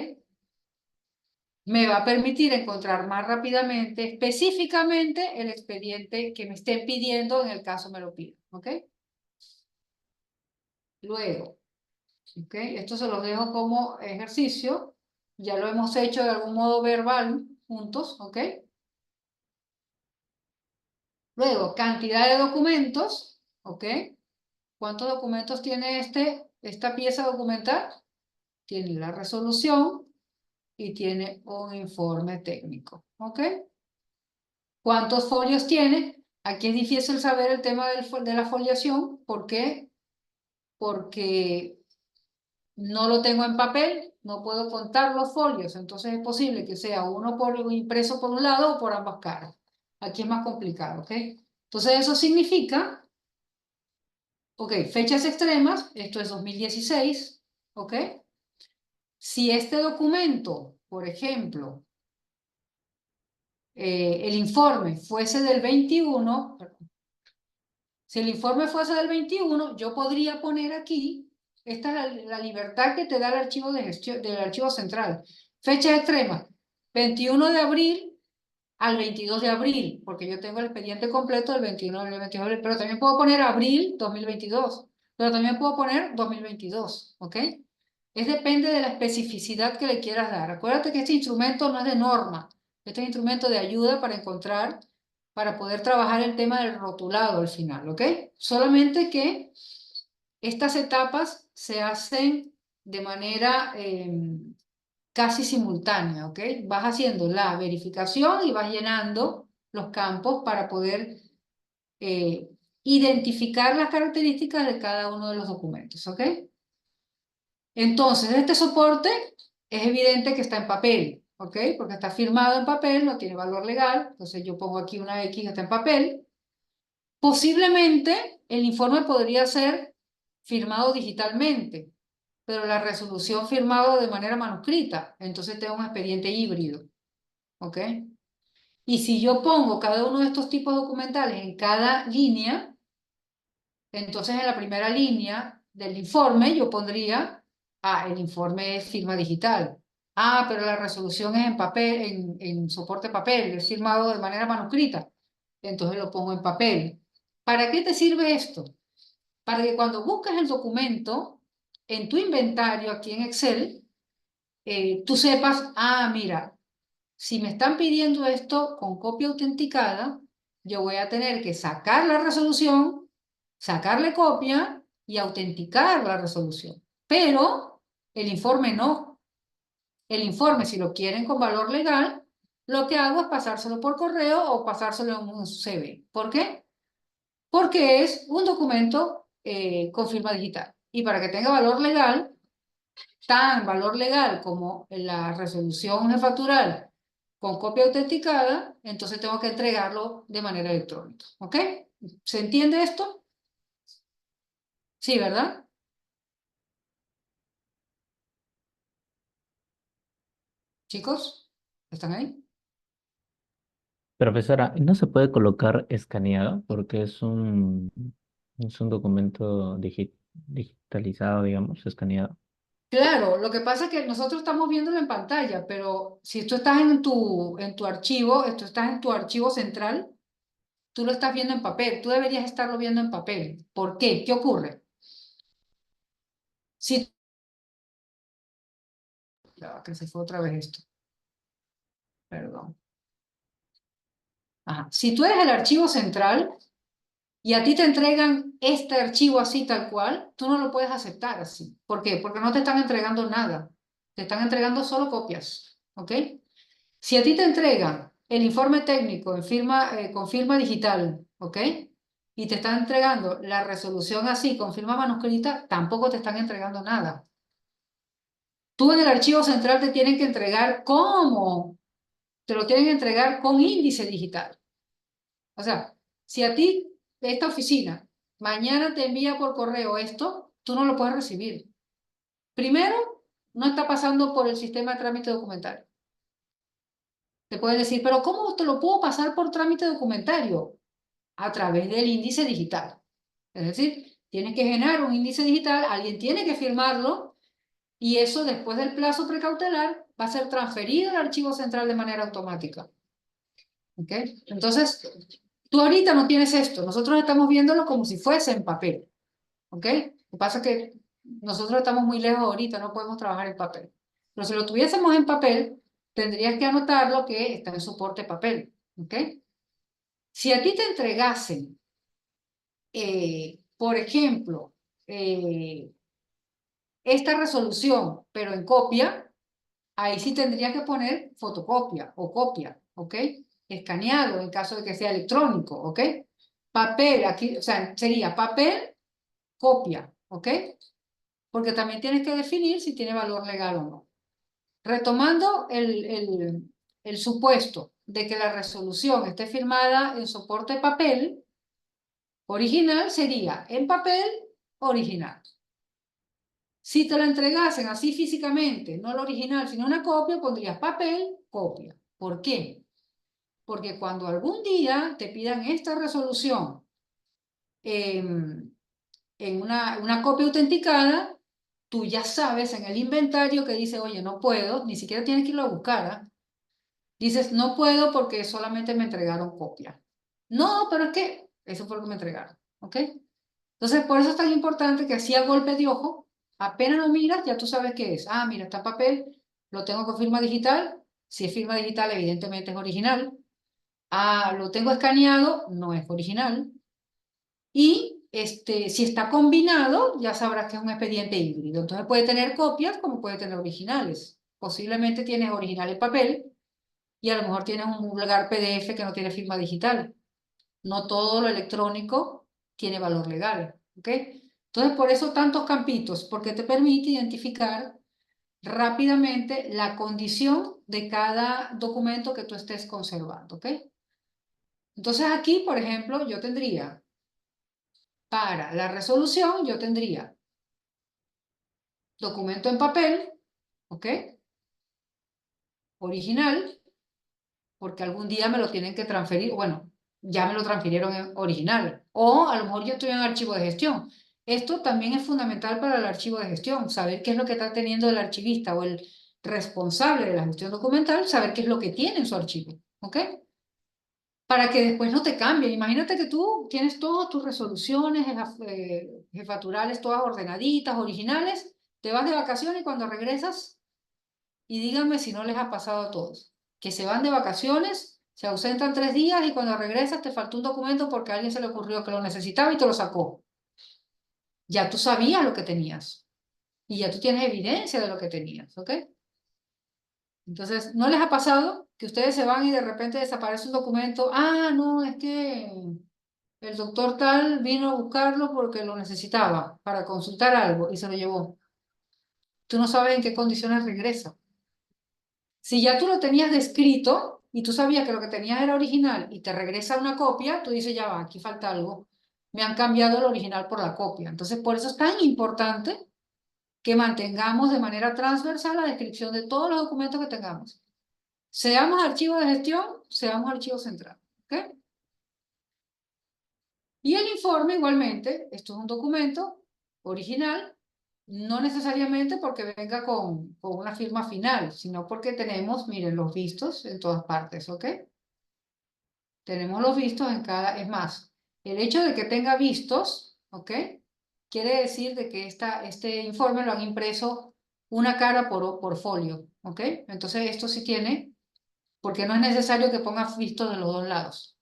Me va a permitir encontrar más rápidamente, específicamente, el expediente que me estén pidiendo en el caso me lo pidan. ¿Ok? Luego, ¿ok? Esto se los dejo como ejercicio. Ya lo hemos hecho de algún modo verbal juntos. ¿Ok? Luego, cantidad de documentos. ¿Ok? ¿Cuántos documentos tiene esta pieza documental? Tiene la resolución y tiene un informe técnico. ¿Ok? ¿Cuántos folios tiene? Aquí es difícil saber el tema de la foliación. ¿Por qué? Porque no lo tengo en papel, no puedo contar los folios. Entonces es posible que sea uno impreso por un lado o por ambas caras. Aquí es más complicado, ¿ok? Entonces eso significa, ok, fechas extremas, esto es 2016, ¿ok? Si este documento, por ejemplo, el informe fuese del 21, si el informe fuese del 21, yo podría poner aquí, esta es la libertad que te da el archivo de gestión, del archivo central. Fecha extrema, 21 de abril al 22 de abril, porque yo tengo el expediente completo del 21 al 22 de abril, pero también puedo poner abril 2022, pero también puedo poner 2022, ¿ok? Depende de la especificidad que le quieras dar. Acuérdate que este instrumento no es de norma, este es instrumento de ayuda para encontrar, para poder trabajar el tema del rotulado al final, ¿ok? Solamente que estas etapas se hacen de manera casi simultánea, ¿ok? Vas haciendo la verificación y vas llenando los campos para poder eh, identificar las características de cada uno de los documentos, ¿ok? Entonces, este soporte es evidente que está en papel, ¿ok? Porque está firmado en papel, no tiene valor legal, entonces yo pongo aquí una X que está en papel. Posiblemente el informe podría ser firmado digitalmente, pero la resolución firmado de manera manuscrita, entonces tengo un expediente híbrido, ¿ok? Y si yo pongo cada uno de estos tipos documentales en cada línea, Entonces, en la primera línea del informe yo pondría, el informe es firma digital. Pero la resolución es en papel, en soporte papel, es firmado de manera manuscrita. Entonces lo pongo en papel. ¿Para qué te sirve esto? Para que cuando busques el documento en tu inventario aquí en Excel, tú sepas, mira, si me están pidiendo esto con copia autenticada, yo voy a tener que sacar la resolución, sacarle copia y autenticar la resolución. Pero el informe no. El informe, si lo quieren con valor legal, lo que hago es pasárselo por correo o pasárselo en un CV. ¿Por qué? Porque es un documento con firma digital. Y para que tenga valor legal, tan valor legal como la resolución jefatural con copia autenticada, entonces tengo que entregarlo de manera electrónica. ¿Ok? ¿Se entiende esto? Sí, ¿verdad? Chicos, ¿están ahí? Profesora, ¿no se puede colocar escaneado porque es un documento digitalizado, digamos, escaneado? Claro, lo que pasa es que nosotros estamos viéndolo en pantalla, pero si tú estás en tu archivo, esto estás en tu archivo central, tú lo estás viendo en papel, tú deberías estarlo viendo en papel. ¿Por qué? ¿Qué ocurre? Si, ya va, que se fue otra vez esto, perdón. Si tú eres el archivo central y a ti te entregan este archivo así tal cual, tú no lo puedes aceptar así. ¿Por qué? Porque no te están entregando nada, te están entregando solo copias, ¿ok? Si a ti te entregan el informe técnico con firma digital, ¿ok? Y te están entregando la resolución así, con firma manuscrita, tampoco te están entregando nada. Tú en el archivo central te tienen que entregar ¿cómo? Te lo tienen que entregar con índice digital. O sea, si a ti, esta oficina, mañana te envía por correo esto, tú no lo puedes recibir. Primero, no está pasando por el sistema de trámite documentario. Te pueden decir, pero ¿cómo te lo puedo pasar por trámite documentario? A través del índice digital. Es decir, tienes que generar un índice digital, alguien tiene que firmarlo y eso después del plazo precautelar va a ser transferido al archivo central de manera automática. ¿Ok? Entonces, tú ahorita no tienes esto, nosotros estamos viéndolo como si fuese en papel. ¿Ok? Lo que pasa es que nosotros estamos muy lejos ahorita, no podemos trabajar en papel. Pero si lo tuviésemos en papel, tendrías que anotarlo que está en soporte papel. ¿Ok? Si a ti te entregasen, por ejemplo, esta resolución, pero en copia, ahí sí tendría que poner fotocopia o copia, ¿ok? Escaneado en caso de que sea electrónico, ¿ok? Papel, aquí, o sea, sería papel, copia, ¿ok? Porque también tienes que definir si tiene valor legal o no. Retomando el supuesto de que la resolución esté firmada en soporte papel, original sería en papel, original. Si te lo entregasen así físicamente, no el original, sino una copia, pondrías papel, copia. ¿Por qué? Porque cuando algún día te pidan esta resolución en una copia autenticada, tú ya sabes en el inventario que dice, oye, no puedo, ni siquiera tienes que irlo a buscar. Dices, no puedo porque solamente me entregaron copia. No, pero es que eso fue lo que me entregaron. ¿Ok? Entonces, por eso es tan importante que así a golpe de ojo, apenas lo miras, ya tú sabes qué es. Mira, está en papel, lo tengo con firma digital. Si es firma digital, evidentemente es original. Lo tengo escaneado, no es original. Y si está combinado, ya sabrás que es un expediente híbrido. Entonces puede tener copias como puede tener originales. Posiblemente tienes original en papel y a lo mejor tienes un vulgar PDF que no tiene firma digital. No todo lo electrónico tiene valor legal, ¿ok? Entonces, por eso tantos campitos, porque te permite identificar rápidamente la condición de cada documento que tú estés conservando, ¿ok? Entonces aquí, por ejemplo, yo tendría, para la resolución, yo tendría documento en papel, ¿ok? Original, porque algún día me lo tienen que transferir, bueno, ya me lo transfirieron en original. O a lo mejor yo estoy en archivo de gestión. Esto también es fundamental para el archivo de gestión, saber qué es lo que está teniendo el archivista o el responsable de la gestión documental, saber qué es lo que tiene en su archivo, ¿ok? Para que después no te cambien. Imagínate que tú tienes todas tus resoluciones jefaturales, todas ordenaditas, originales, te vas de vacaciones y cuando regresas, y díganme si no les ha pasado a todos, que se van de vacaciones, se ausentan 3 días y cuando regresas te faltó un documento porque a alguien se le ocurrió que lo necesitaba y te lo sacó. Ya tú sabías lo que tenías y ya tú tienes evidencia de lo que tenías, ¿ok? Entonces, ¿no les ha pasado que ustedes se van y de repente desaparece un documento? Ah, no, es que el doctor tal vino a buscarlo porque lo necesitaba para consultar algo y se lo llevó. Tú no sabes en qué condiciones regresa. Si ya tú lo tenías descrito y tú sabías que lo que tenías era original y te regresa una copia, tú dices, ya va, aquí falta algo. Me han cambiado el original por la copia. Entonces, por eso es tan importante que mantengamos de manera transversal la descripción de todos los documentos que tengamos. Seamos archivo de gestión, seamos archivo central. ¿Ok? Y el informe igualmente, esto es un documento original, no necesariamente porque venga con una firma final, sino porque tenemos, miren, los vistos en todas partes, ¿ok? Tenemos los vistos en cada, es más, el hecho de que tenga vistos, ¿ok? Quiere decir de que este informe lo han impreso una cara por folio, ¿ok? Entonces esto sí tiene, porque no es necesario que pongas vistos de los dos lados.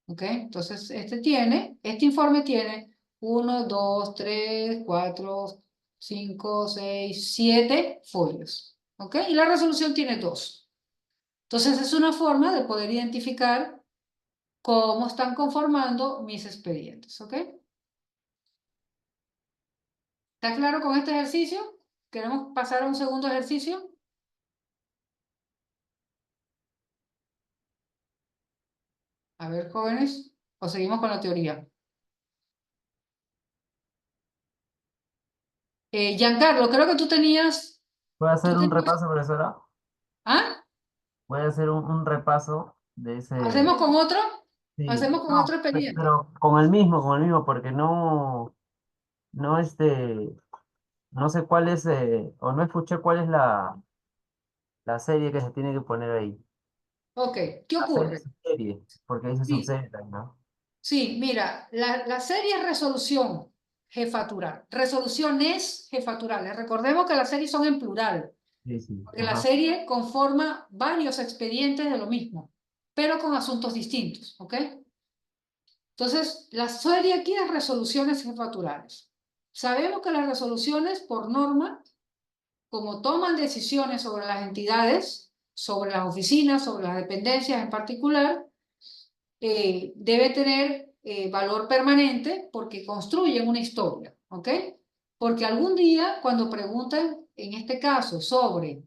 ¿Ok? Entonces, este informe tiene 1, 2, 3, 4, 5, 6, 7 folios. ¿Ok? Y la resolución tiene 2. Entonces, es una forma de poder identificar cómo están conformando mis expedientes. ¿Ok? ¿Está claro con este ejercicio? ¿Queremos pasar a un segundo ejercicio? A ver, jóvenes, o seguimos con la teoría. Giancarlo, creo que Voy a tú hacer un tenías, repaso, profesora. ¿ah? Voy a hacer un repaso de ese. ¿Hacemos con otro? Sí, ¿Hacemos con otro no, expediente? pero con el mismo, porque no no sé cuál es, o no escuché cuál es la serie que se tiene que poner ahí. Ok, ¿qué La serie, ocurre? subserie, porque dice Sí, subserie, ¿no? sí, mira, la serie es resolución jefatural. Resoluciones jefaturales. Recordemos que las series son en plural, Sí, sí, porque la ajá. serie conforma varios expedientes de lo mismo, pero con asuntos distintos, ¿ok? Entonces, la serie aquí es resoluciones jefaturales. Sabemos que las resoluciones, por norma, como toman decisiones sobre las entidades, sobre las oficinas, sobre las dependencias en particular, debe tener valor permanente porque construyen una historia, ¿ok? Porque algún día, cuando pregunten, en este caso, sobre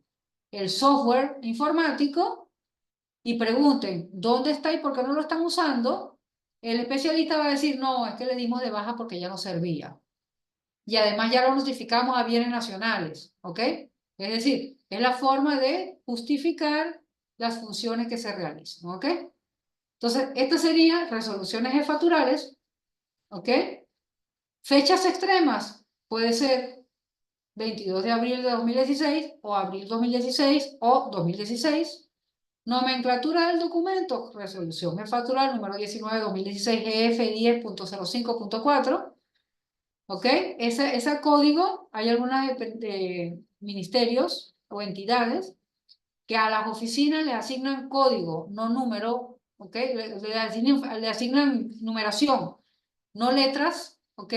el software informático y pregunten dónde está y por qué no lo están usando, el especialista va a decir, no, es que le dimos de baja porque ya no servía. Y además ya lo notificamos a bienes nacionales, ¿ok? Es decir, es la forma de justificar las funciones que se realizan, ¿ok? Entonces, estas serían resoluciones jefaturales, ¿ok? Fechas extremas, puede ser 22 de abril de 2016 o abril 2016 o 2016. Nomenclatura del documento, resolución jefatural número 19-2016 GF 10.05.4, ¿ok? Ese código, hay algunos ministerios o entidades que a las oficinas le asignan código, no número, ¿ok? Le asignan numeración, no letras, ¿ok?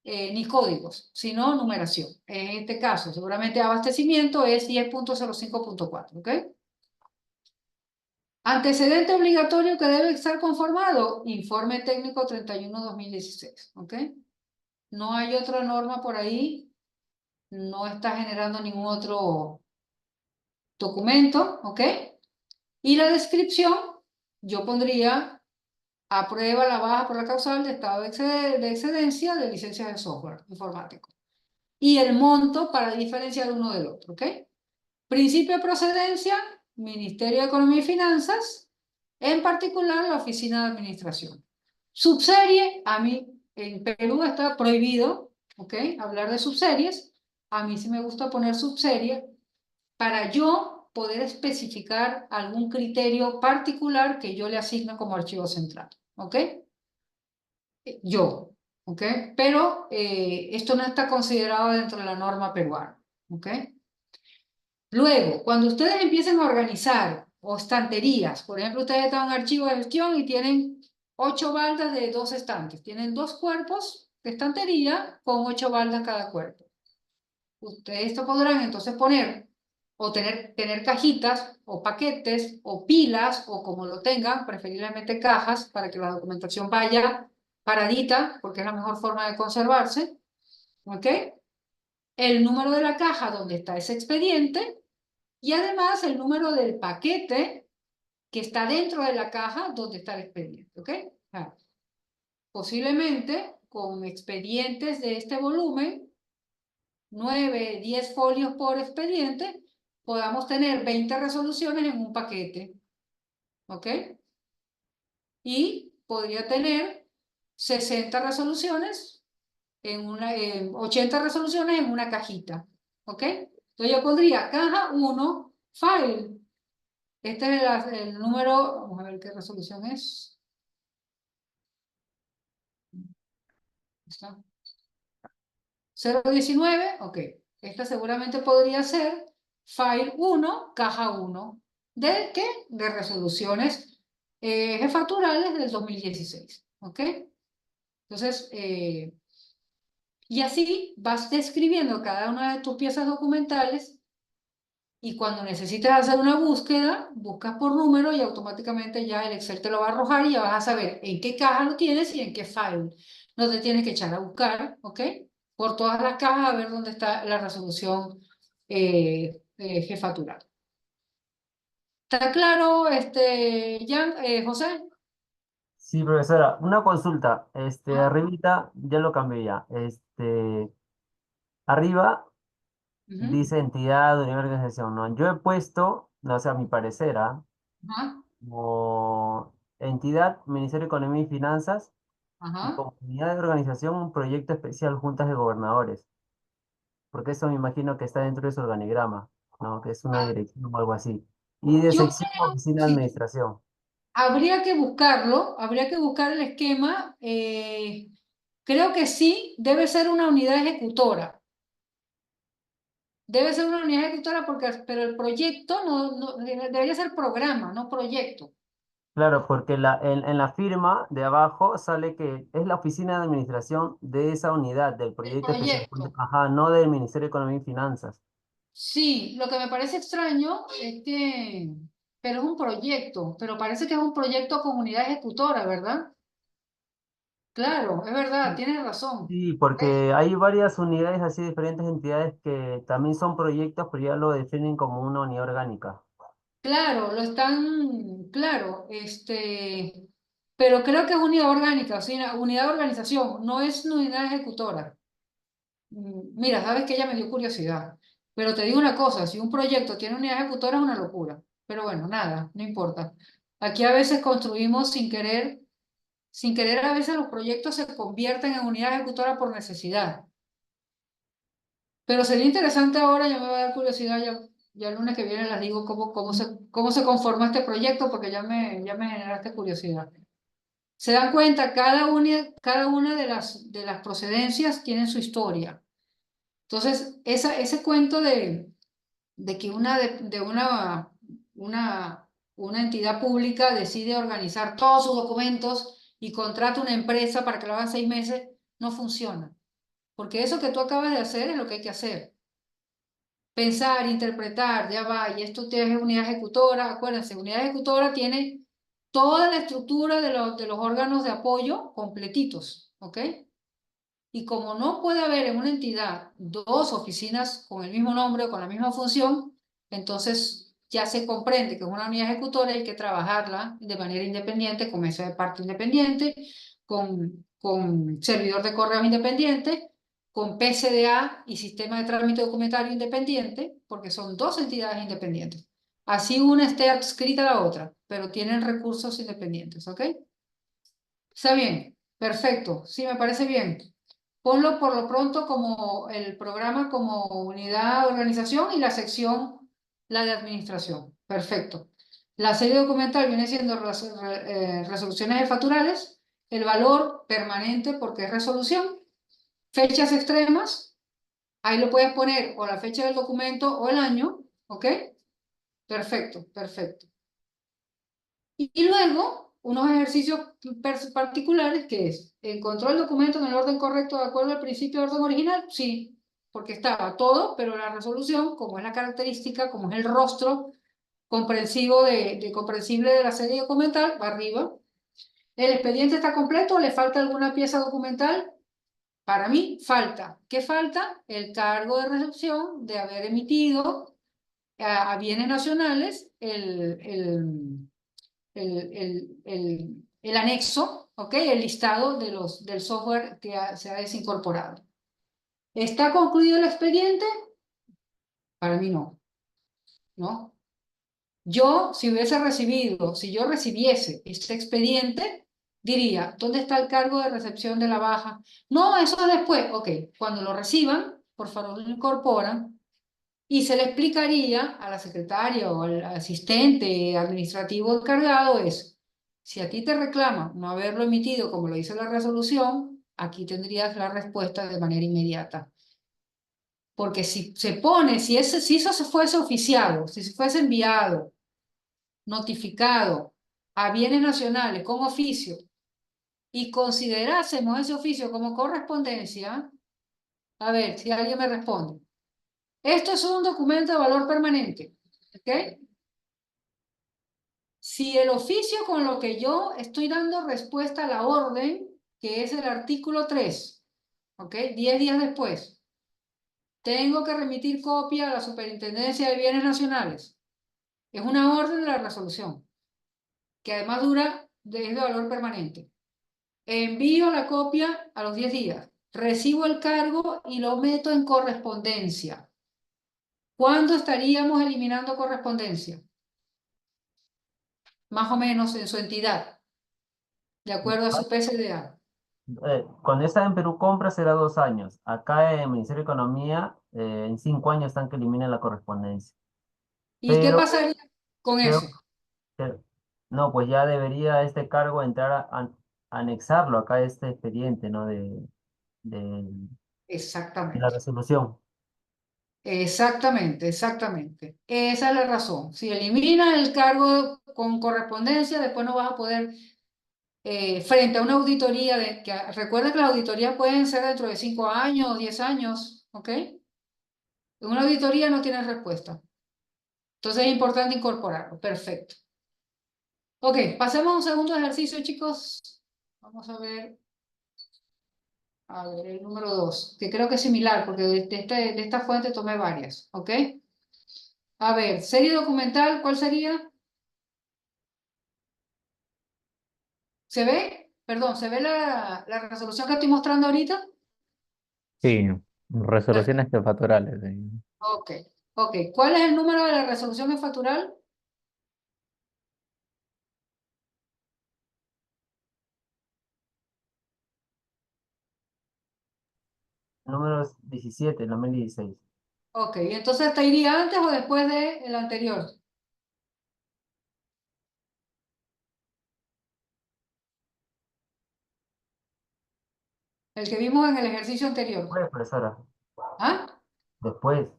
Ni códigos, sino numeración. En este caso, seguramente abastecimiento es 10.05.4, ¿ok? Antecedente obligatorio que debe estar conformado, informe técnico 31-2016, ¿ok? No hay otra norma por ahí, no está generando ningún otro documento, ¿ok? Y la descripción, yo pondría aprueba la baja por la causal de estado de excedencia de licencias de software informático. Y el monto para diferenciar uno del otro, ¿ok? Principio de procedencia, Ministerio de Economía y Finanzas, en particular la oficina de administración. Subserie, a mí en Perú está prohibido, ¿ok? Hablar de subseries. A mí sí me gusta poner subserie para yo poder especificar algún criterio particular que yo le asigno como archivo central, ¿ok? Yo, ¿ok? Pero esto no está considerado dentro de la norma peruana, ¿ok? Luego, cuando ustedes empiecen a organizar o estanterías, por ejemplo, ustedes están en un archivo de gestión y tienen 8 baldas de 2 estantes, tienen 2 cuerpos de estantería con 8 baldas cada cuerpo. Ustedes esto podrán entonces poner o tener cajitas o paquetes o pilas o como lo tengan, preferiblemente cajas para que la documentación vaya paradita, porque es la mejor forma de conservarse, ¿ok? El número de la caja donde está ese expediente y además el número del paquete que está dentro de la caja donde está el expediente, ¿ok? Posiblemente con expedientes de este volumen, 9, 10 folios por expediente, podamos tener 20 resoluciones en un paquete, ¿ok? Y podría tener 60 resoluciones 80 resoluciones en una cajita, ¿ok? Entonces yo pondría caja 1, file. Este es el número, vamos a ver qué resolución es. ¿Está? 019, ok. Esta seguramente podría ser file 1, caja 1. ¿De qué? De resoluciones jefaturales del 2016, ¿ok? Entonces, y así vas describiendo cada una de tus piezas documentales y cuando necesites hacer una búsqueda, buscas por número y automáticamente ya el Excel te lo va a arrojar y ya vas a saber en qué caja lo tienes y en qué file. No te tienes que echar a buscar, ¿ok? Por todas las cajas a ver dónde está la resolución jefatural. ¿Está claro, Jan, José? Sí, profesora, una consulta. Ah, Arribita, ya lo cambié ya. Arriba ujú, dice entidad, unidad, organización, ¿no? Yo he puesto, no, o sea, a mi parecer, ajá, como entidad, Ministerio de Economía y Finanzas, y ajá. como unidad de organización, un proyecto especial, juntas de gobernadores, porque eso me imagino que está dentro de su organigrama, ¿no? Que es una Ah, dirección o algo así. Y de yo sección, creo, oficina de sí, administración. habría que buscarlo, habría que buscar el esquema. Creo que sí, debe ser una unidad ejecutora. Debe ser una unidad ejecutora porque, pero el proyecto debería ser programa, no proyecto. Claro, porque en la firma de abajo sale que es la oficina de administración de esa unidad del El proyecto especial. proyecto. Ajá, no del Ministerio de Economía y Finanzas. Sí, lo que me parece extraño es que, pero es un proyecto, pero parece que es un proyecto con unidad ejecutora, ¿verdad? Claro, es verdad, Sí, tienes razón. sí, porque hay varias unidades así, diferentes entidades que también son proyectos, pero ya lo definen como una unidad orgánica. Claro, claro, pero creo que es unidad orgánica, o sea, unidad de organización, no es una unidad ejecutora. Mira, sabes que ella me dio curiosidad, pero te digo una cosa, si un proyecto tiene unidad ejecutora es una locura, pero bueno, nada, no importa. Aquí a veces construimos sin querer a veces los proyectos se convierten en unidad ejecutora por necesidad. Pero sería interesante ahora, ya me va a dar curiosidad, ya el lunes que viene les digo cómo se conforma este proyecto, porque ya me generaste curiosidad. Se dan cuenta, cada una de las procedencias tiene su historia. Entonces, ese cuento de que una entidad pública decide organizar todos sus documentos y contrata una empresa para que lo haga 6 meses, no funciona. Porque eso que tú acabas de hacer es lo que hay que hacer. Pensar, interpretar, ya va, y esto tiene unidad ejecutora, acuérdense, unidad ejecutora tiene toda la estructura de los órganos de apoyo completitos, ¿ok? Y como no puede haber en una entidad dos oficinas con el mismo nombre o con la misma función, entonces ya se comprende que es una unidad ejecutora y hay que trabajarla de manera independiente, con mesa de parte independiente, con servidor de correos independiente, con PCDA y sistema de trámite documentario independiente, porque son dos entidades independientes. Así una esté adscrita a la otra, pero tienen recursos independientes, ¿ok? Está bien, perfecto, sí, me parece bien. Ponlo por lo pronto como el programa como unidad de organización y la sección, la de administración. Perfecto. La serie documental viene siendo resoluciones jefaturales, el valor permanente porque es resolución, fechas extremas, ahí lo puedes poner o la fecha del documento o el año, ¿ok? Perfecto, perfecto. Y luego, unos ejercicios particulares que es, ¿encontró el documento en el orden correcto de acuerdo al principio de orden original? Sí, porque estaba todo, pero la resolución, como es la característica, como es el rostro comprensivo comprensible de la serie documental, va arriba. ¿El expediente está completo? ¿Le falta alguna pieza documental? Para mí, falta. ¿Qué falta? El cargo de recepción de haber emitido a bienes nacionales el anexo, ¿ok? El listado del software que se ha desincorporado. ¿Está concluido el expediente? Para mí no, ¿no? Si yo recibiese este expediente, diría, ¿dónde está el cargo de recepción de la baja? No, eso es después. Ok, cuando lo reciban, por favor lo incorporan y se le explicaría a la secretaria o al asistente administrativo encargado es, si a ti te reclama no haberlo emitido como lo dice la resolución, aquí tendrías la respuesta de manera inmediata. Porque si eso se fuese oficiado, si se fuese enviado, notificado a bienes nacionales con oficio y considerásemos ese oficio como correspondencia, a ver si alguien me responde. Esto es un documento de valor permanente, ¿ok? Si el oficio con lo que yo estoy dando respuesta a la orden, que es el artículo 3, ¿ok? 10 días después, tengo que remitir copia a la Superintendencia de Bienes Nacionales. Es una orden de la resolución, que además es de valor permanente. Envío la copia a los 10 días, recibo el cargo y lo meto en correspondencia. ¿Cuándo estaríamos eliminando correspondencia? Más o menos en su entidad, de acuerdo a su PCDA. Cuando yo estaba en Perú Compras era 2 años. Acá en el Ministerio de Economía, en 5 años están que eliminan la correspondencia. ¿Y qué Pero, pasaría con pero, eso? pero- no, pues ya debería este cargo entrar a anexarlo acá a este expediente, ¿no? De la Exactamente, resolución. exactamente, exactamente. Esa es la razón. Si eliminas el cargo con correspondencia, después no vas a poder, frente a una auditoría, recuerda que las auditorías pueden ser dentro de 5 años o 10 años, ¿ok? En una auditoría no tienes respuesta. Entonces es importante incorporarlo. Perfecto. Ok, pasemos a un segundo ejercicio, chicos. Vamos a ver el número 2, que creo que es similar, porque de esta fuente tomé varias, ¿ok? A ver, serie documental, ¿cuál sería? ¿Se ve? Perdón, ¿se ve la resolución que estoy mostrando ahorita? Sí, Perfecto. resoluciones jefaturales. Ok, ok. ¿Cuál es el número de la resolución de factural? Número 17, no 16. Ok, entonces ¿te iría antes o después del anterior? El que vimos en el ejercicio anterior. Después, profesora. ¿Ah? Después.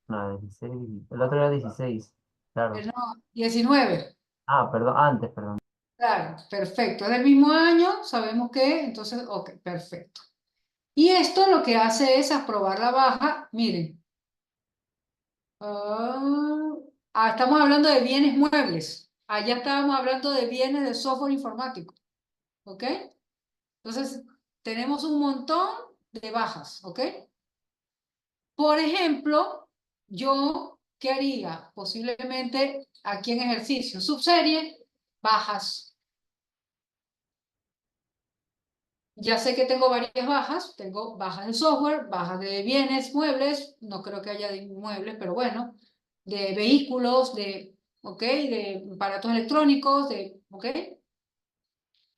No, 16. El otro era 16. Claro. No, 19. Ah, perdón, antes, perdón. Claro, perfecto. Es del mismo año, sabemos que, entonces, ok, perfecto. Y esto lo que hace es aprobar la baja. Miren, estamos hablando de bienes muebles. Allá estábamos hablando de bienes de software informático. ¿Ok? Entonces, tenemos un montón de bajas. ¿Ok? Por ejemplo, yo, ¿qué haría? Posiblemente aquí en ejercicio, subserie, bajas. Ya sé que tengo varias bajas, tengo bajas de software, bajas de bienes muebles, no creo que haya de inmuebles, pero bueno, de vehículos, ¿ok? De aparatos electrónicos, ¿ok?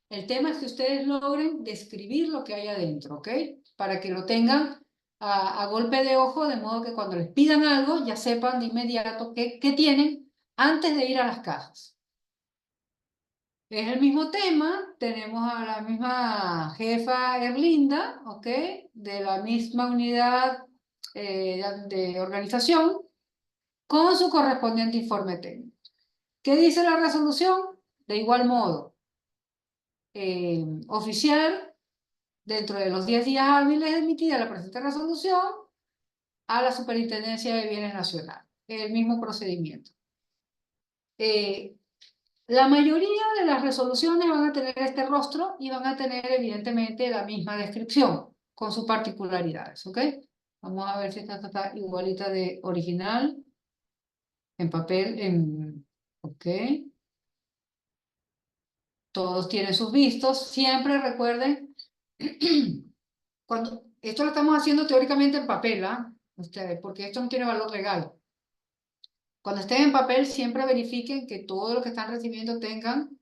El tema es que ustedes logren describir lo que hay adentro, ¿ok? Para que lo tengan a golpe de ojo, de modo que cuando les pidan algo ya sepan de inmediato qué tienen antes de ir a las cajas. Es el mismo tema, tenemos a la misma jefa Erlinda, ¿ok? De la misma unidad de organización, con su correspondiente informe técnico. ¿Qué dice la resolución? De igual modo, oficial, dentro de los 10 días hábiles de emitida la presente resolución, a la Superintendencia de Bienes Nacionales. El mismo procedimiento. La mayoría de las resoluciones van a tener este rostro y van a tener evidentemente la misma descripción, con sus particularidades, ¿ok? Vamos a ver si esta está igualita de original, en papel, ¿ok? Todos tienen sus vistos. Siempre recuerden, cuando esto lo estamos haciendo teóricamente en papel, ¿ah? Ustedes, porque esto no tiene valor legal. Cuando estén en papel, siempre verifiquen que todo lo que están recibiendo tengan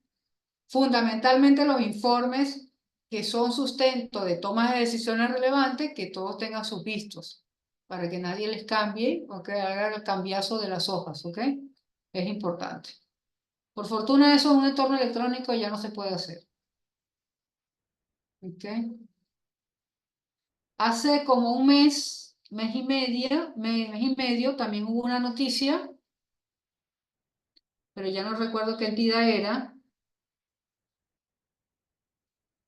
fundamentalmente los informes que son sustento de toma de decisiones relevantes, que todos tengan sus vistos, para que nadie les cambie o que haga el cambiazo de las hojas, ¿ok? Es importante. Por fortuna eso en un entorno electrónico ya no se puede hacer. ¿Ok? Hace como un mes y medio, también hubo una noticia, pero ya no recuerdo qué entidad era,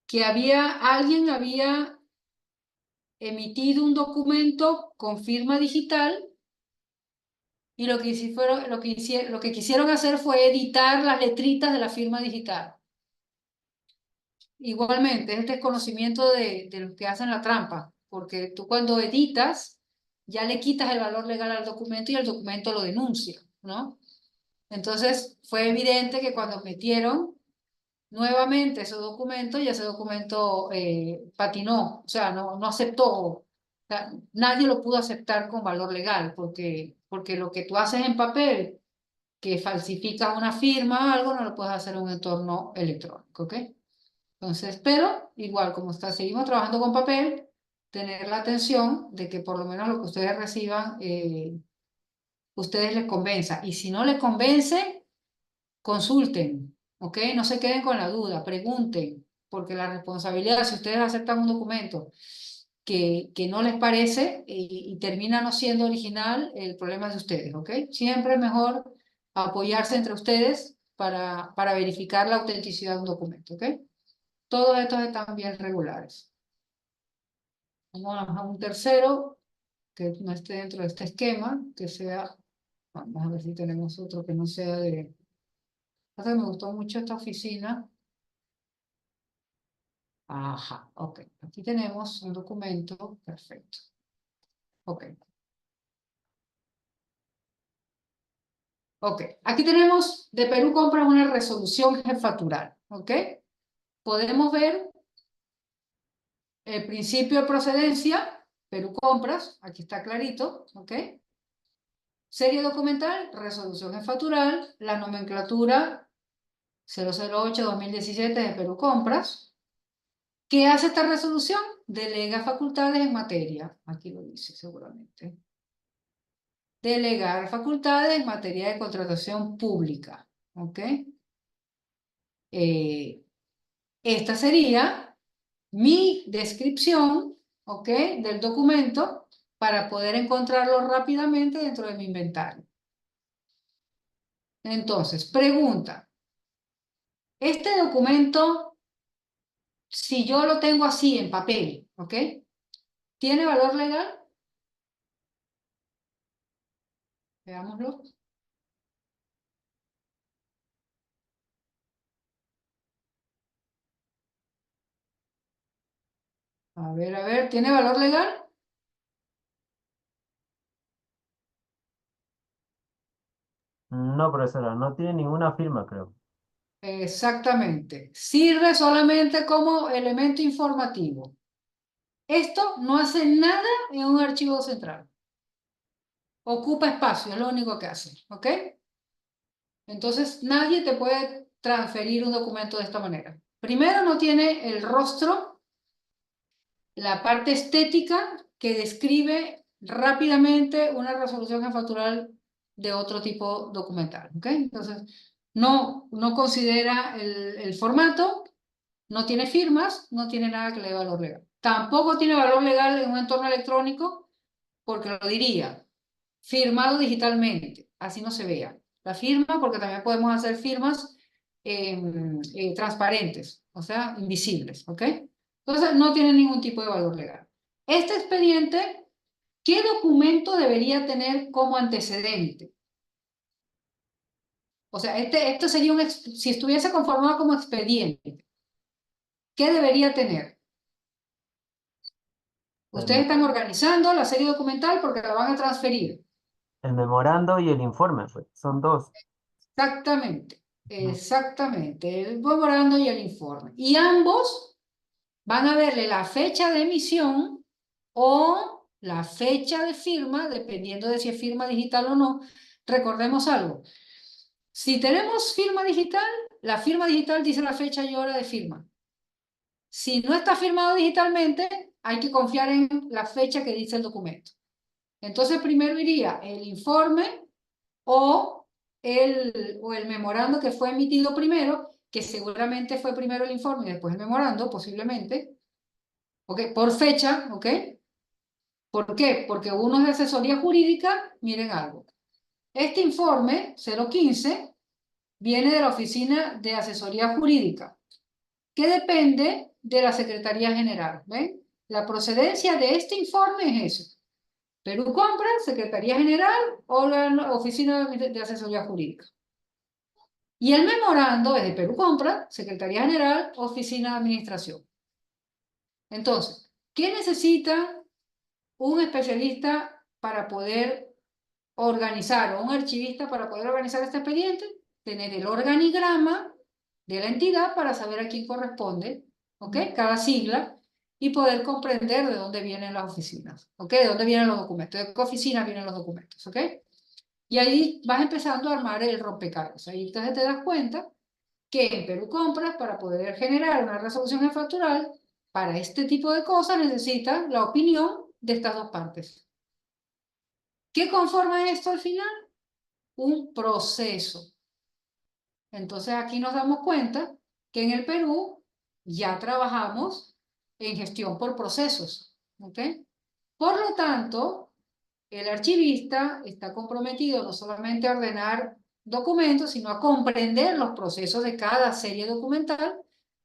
que alguien había emitido un documento con firma digital y lo que quisieron hacer fue editar las letritas de la firma digital. Igualmente, es el desconocimiento de los que hacen la trampa, porque tú cuando editas ya le quitas el valor legal al documento y el documento lo denuncia, ¿no? Entonces fue evidente que cuando metieron nuevamente ese documento, y ese documento patinó, o sea, no aceptó, o sea, nadie lo pudo aceptar con valor legal, porque lo que tú haces en papel, que falsificas una firma o algo, no lo puedes hacer en un entorno electrónico, ¿ok? Entonces, pero igual, como seguimos trabajando con papel, tener la atención de que por lo menos lo que ustedes reciban, ustedes les convenza. Y si no les convence, consulten, ¿ok? No se queden con la duda, pregunten, porque la responsabilidad, si ustedes aceptan un documento que no les parece y termina no siendo original, el problema es de ustedes, ¿ok? Siempre es mejor apoyarse entre ustedes para verificar la autenticidad de un documento, ¿ok? Todos estos están bien regulares. Vamos a un tercero que no esté dentro de este esquema, que sea, vamos a ver si tenemos otro que no sea de... Me gustó mucho esta oficina. Ajá, ok. Aquí tenemos un documento, perfecto. Ok. Ok, aquí tenemos de Perú Compras una resolución jefatural, ¿ok? Podemos ver el principio de procedencia, Perú Compras, aquí está clarito, ¿ok? Serie documental, resolución jefatural, la nomenclatura 008-2017 de Perú Compras. ¿Qué hace esta resolución? Delega facultades en materia, aquí lo dice seguramente. Delegar facultades en materia de contratación pública, ¿ok? Esta sería mi descripción, ¿ok? Del documento para poder encontrarlo rápidamente dentro de mi inventario. Entonces, pregunta. Este documento, si yo lo tengo así en papel, ¿ok? ¿Tiene valor legal? Veámoslo. A ver, ¿tiene valor legal? No, profesora, no tiene ninguna firma, creo. Exactamente. Sirve solamente como elemento informativo. Esto no hace nada en un archivo central. ocupa espacio, es lo único que hace, ¿ok? Entonces, nadie te puede transferir un documento de esta manera. Primero, no tiene el rostro, la parte estética que describe rápidamente una resolución jeefatural de otro tipo documental, ¿ok? Entonces, no considera el formato, no tiene firmas, no tiene nada que le dé valor legal. Tampoco tiene valor legal en un entorno electrónico, porque lo diría, firmado digitalmente, así no se vea. La firma, porque también podemos hacer firmas transparentes, o sea, invisibles, ¿ok? Entonces, no tiene ningún tipo de valor legal. Este expediente, ¿qué documento debería tener como antecedente? O sea, esto sería si estuviese conformado como expediente, ¿qué debería tener? Ustedes están organizando la serie documental porque la van a transferir. El memorando y el informe, pues, son dos. Exactamente, exactamente. El memorando y el informe. Y ambos van a verle la fecha de emisión o la fecha de firma, dependiendo de si es firma digital o no. Recordemos algo. Si tenemos firma digital, la firma digital dice la fecha y hora de firma. Si no está firmado digitalmente, hay que confiar en la fecha que dice el documento. Entonces, primero iría el informe o el memorando que fue emitido primero, que seguramente fue primero el informe y después el memorando, posiblemente, ¿ok? Por fecha, ¿ok? ¿Por qué? Porque uno es de asesoría jurídica, miren algo. Este informe 015 viene de la Oficina de Asesoría Jurídica, que depende de la Secretaría General, ¿ven? La procedencia de este informe es eso. Perú Compra, Secretaría General o la Oficina de Asesoría Jurídica. Y el memorando es de Perú Compra, Secretaría General, Oficina de Administración. Entonces, ¿qué necesita un especialista para poder organizar, o un archivista para poder organizar este expediente? Tener el organigrama de la entidad para saber a quién corresponde, ¿ok? Cada sigla, y poder comprender de dónde vienen las oficinas, ¿ok? De dónde vienen los documentos, de qué oficina vienen los documentos, ¿ok? Y ahí vas empezando a armar el rompecabezas. Ahí entonces te das cuenta que en Perú Compras, para poder generar una resolución jeefatural, para este tipo de cosas necesita la opinión de estas dos partes. ¿Qué conforma esto al final? Un proceso. Entonces aquí nos damos cuenta que en el Perú ya trabajamos en gestión por procesos, ¿ok? Por lo tanto, el archivista está comprometido no solamente a ordenar documentos, sino a comprender los procesos de cada serie documental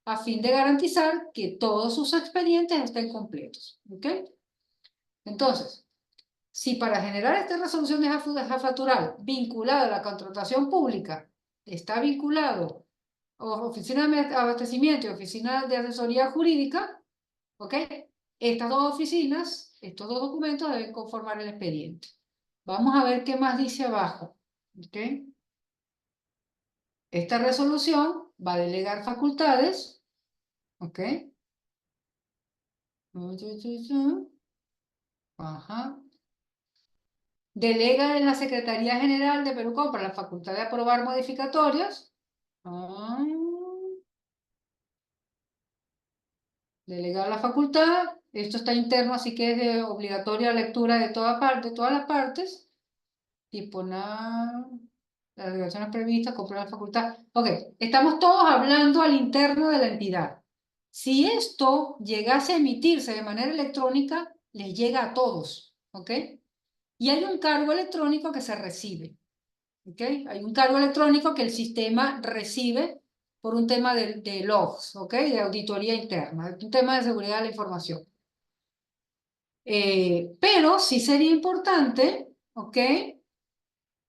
a fin de garantizar que todos sus expedientes estén completos, ¿ok? Entonces, si para generar esta resolución de jeefatural vinculada a la contratación pública está vinculado Oficina de Abastecimiento y Oficina de Asesoría Jurídica, ¿ok? Estas dos oficinas, estos dos documentos deben conformar el expediente. Vamos a ver qué más dice abajo, ¿ok? Esta resolución va a delegar facultades, ¿ok? Ajá. Delega en la Secretaría General de Perú Compra la facultad de aprobar modificatorios. Ah. Delega la facultad. Esto está interno, así que es de obligatoria lectura de todas las partes. Tipo nada. Las delegaciones previstas, comprar la facultad. Ok, estamos todos hablando al interno de la entidad. Si esto llegase a emitirse de manera electrónica, les llega a todos, ¿ok? Y hay un cargo electrónico que se recibe, ¿ok? Hay un cargo electrónico que el sistema recibe por un tema de logs, ¿ok? De auditoría interna, un tema de seguridad de la información. Pero sí sería importante, ¿ok?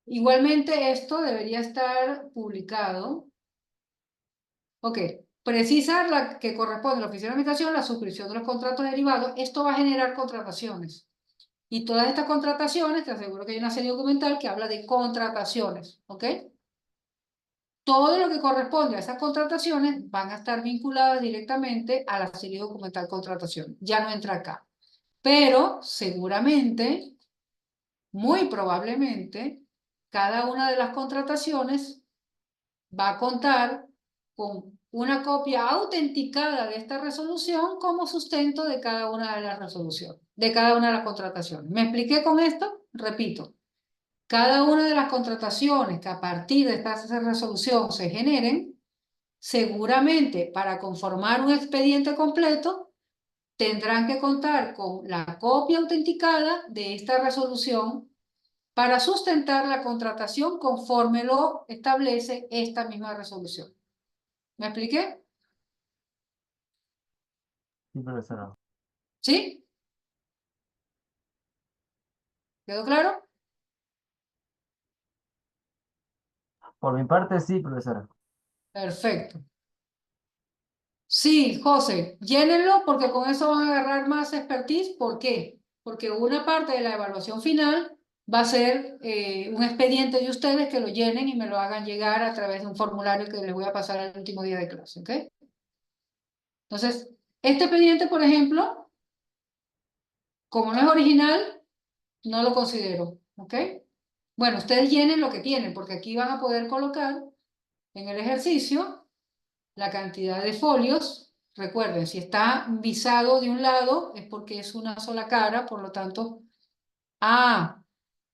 Igualmente esto debería estar publicado. Ok, precisar la que corresponde a la Oficina de Administración, la suscripción de los contratos derivados. Esto va a generar contrataciones. Y todas estas contrataciones, te aseguro que hay una serie documental que habla de contrataciones, ¿ok? Todo lo que corresponde a esas contrataciones van a estar vinculadas directamente a la serie documental contratación. Ya no entra acá. Pero seguramente muy probablemente cada una de las contrataciones va a contar con una copia autenticada de esta resolución como sustento de cada una de las resoluciones, de cada una de las contrataciones. ¿Me expliqué con esto? Repito, cada una de las contrataciones que a partir de esta resolución se generen, seguramente para conformar un expediente completo, tendrán que contar con la copia autenticada de esta resolución para sustentar la contratación conforme lo establece esta misma resolución. ¿Me expliqué? Sí, profesora. ¿Sí? ¿Quedó claro? Por mi parte, sí, profesora. Perfecto. Sí, José, llénenlo porque con eso van a agarrar más expertise. ¿Por qué? Porque una parte de la evaluación final va a ser un expediente de ustedes que lo llenen y me lo hagan llegar a través de un formulario que les voy a pasar al último día de clase, ¿ok? Entonces, este expediente, por ejemplo, como no es original, no lo considero, ¿ok? Bueno, ustedes llenen lo que tienen, porque aquí van a poder colocar en el ejercicio la cantidad de folios. Recuerden, si está visado de un lado es porque es una sola cara, por lo tanto... Ah,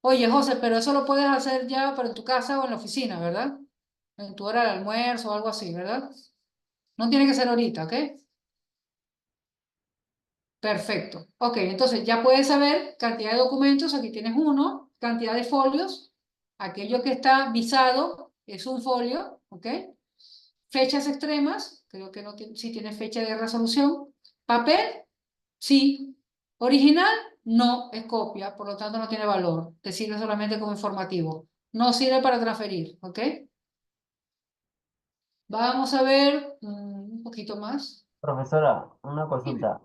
oye José, pero eso lo puedes hacer ya para en tu casa o en la oficina, ¿verdad? En tu hora de almuerzo o algo así, ¿verdad? No tiene que ser ahorita, ¿ok? Perfecto. Ok, entonces ya puedes saber cantidad de documentos, aquí tienes uno, cantidad de folios, aquello que está visado es un folio, ¿ok? Fechas extremas, creo que no sí tiene fecha de resolución. Papel, sí. Original, no, es copia, por lo tanto no tiene valor, te sirve solamente como informativo. No sirve para transferir, ¿ok? Vamos a ver un poquito más. Profesora, una Dime. consulta.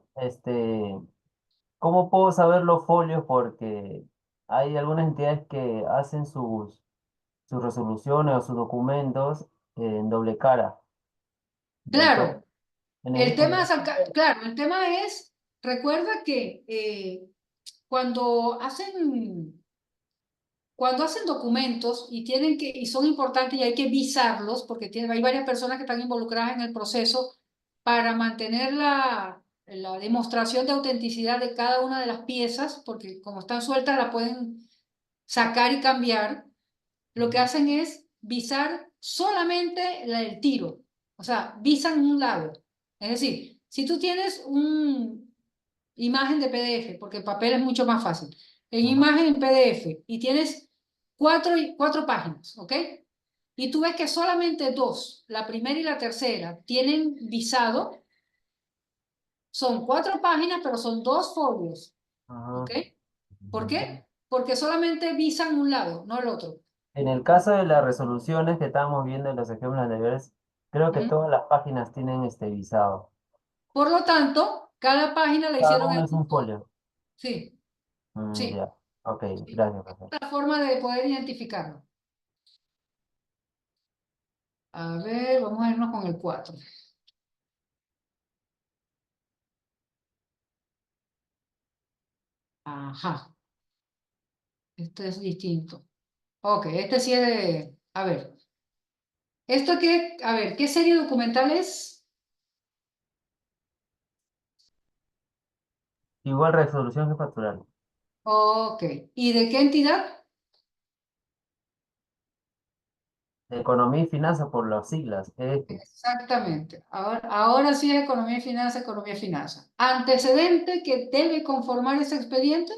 ¿Cómo puedo saber los folios? Porque hay algunas entidades que hacen sus resoluciones o sus documentos en doble cara. Entonces, Claro, el necesito tema es, claro, el tema es, recuerda que cuando hacen, cuando hacen documentos y tienen que, y son importantes y hay que visarlos, porque hay varias personas que están involucradas en el proceso para mantener la demostración de autenticidad de cada una de las piezas, porque como están sueltas la pueden sacar y cambiar. Lo que hacen es visar solamente el tiro, o sea, visan un lado. Es decir, si tú tienes una imagen de PDF, porque el papel es mucho más fácil, en Ajá. imagen en PDF y tienes cuatro páginas, ¿ok? Y tú ves que solamente dos, la primera y la tercera, tienen visado, son 4 páginas, pero son 2 folios, ¿ok? Ajá. ¿Por qué? Porque solamente visan un lado, no el otro. En el caso de las resoluciones que estábamos viendo en los ejemplos anteriores, creo que Ujú. todas las páginas tienen este visado. Por lo tanto, cada página la Cada hicieron uno en es un punto. folio. Sí, Ya. sí, Ok, sí. gracias, profesor. La forma de poder identificarlo. A ver, vamos a irnos con el 4. Ajá, este es distinto. Ok, este sí es de... A ver, ¿esto qué? A ver, ¿qué serie documental es? Igual resolución jefatura. Ok, ¿y de qué entidad? Economía y finanzas por las siglas. Exactamente. Ahora sí es economía y finanzas, economía y finanzas. ¿Antecedente que debe conformar ese expediente?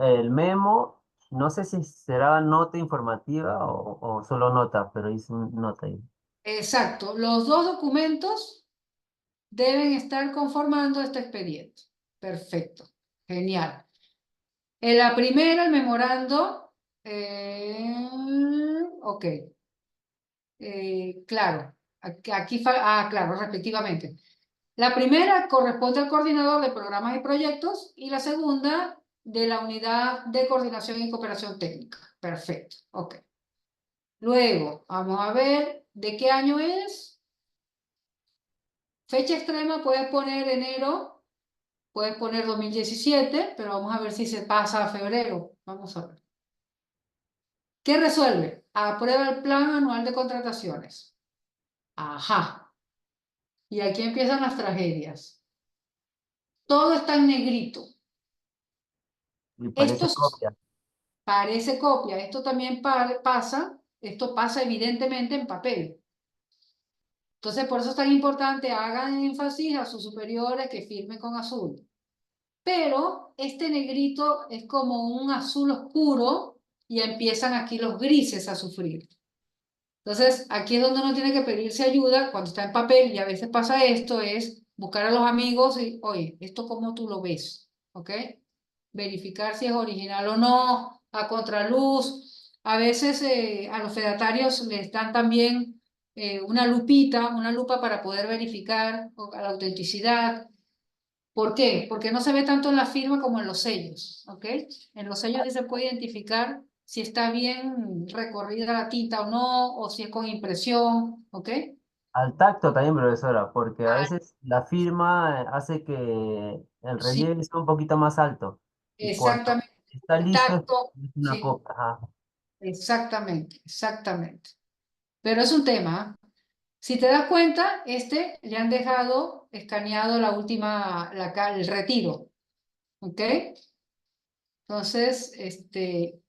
El memo, no sé si será nota informativa o solo nota, pero hice un nota ahí. Exacto. Los dos documentos deben estar conformando este expediente. Perfecto. Genial. En la primera, el memorando. Ok. Claro. Claro, respectivamente. La primera corresponde al coordinador de programas y proyectos y la segunda de la unidad de coordinación y cooperación técnica. Perfecto. Ok. Luego, vamos a ver de qué año es. Fecha extrema puedes poner enero Puedes poner 2017, pero vamos a ver si se pasa a febrero. Vamos a ver. ¿Qué resuelve? Aprueba el plan anual de contrataciones. Ajá. Y aquí empiezan las tragedias. Todo está en negrito. Y Esto parece copia. parece copia. Esto también pasa. Esto pasa evidentemente en papel. Entonces, por eso es tan importante, hagan énfasis a sus superiores que firmen con azul. Pero este negrito es como un azul oscuro y empiezan aquí los grises a sufrir. Entonces, aquí es donde uno tiene que pedirse ayuda cuando está en papel, y a veces pasa esto, es buscar a los amigos y, oye, ¿esto cómo tú lo ves? ¿Ok? Verificar si es original o no, a contraluz. A veces a los fedatarios les dan también una lupita, una lupa para poder verificar la autenticidad. ¿Por qué? Porque no se ve tanto en la firma como en los sellos, ¿ok? En los sellos sí se puede identificar si está bien recorrida la tinta o no, o si es con impresión, ¿ok? Al tacto también, profesora, porque a Ah, veces la firma hace que el sí, relieve sea un poquito más alto. Y cuando exactamente. está El listo tacto, es una sí, copia. Ajá. exactamente, exactamente. Pero es un tema. ¿Eh? Si te das cuenta, le han dejado escaneado la última, el retiro, ¿ok? Entonces,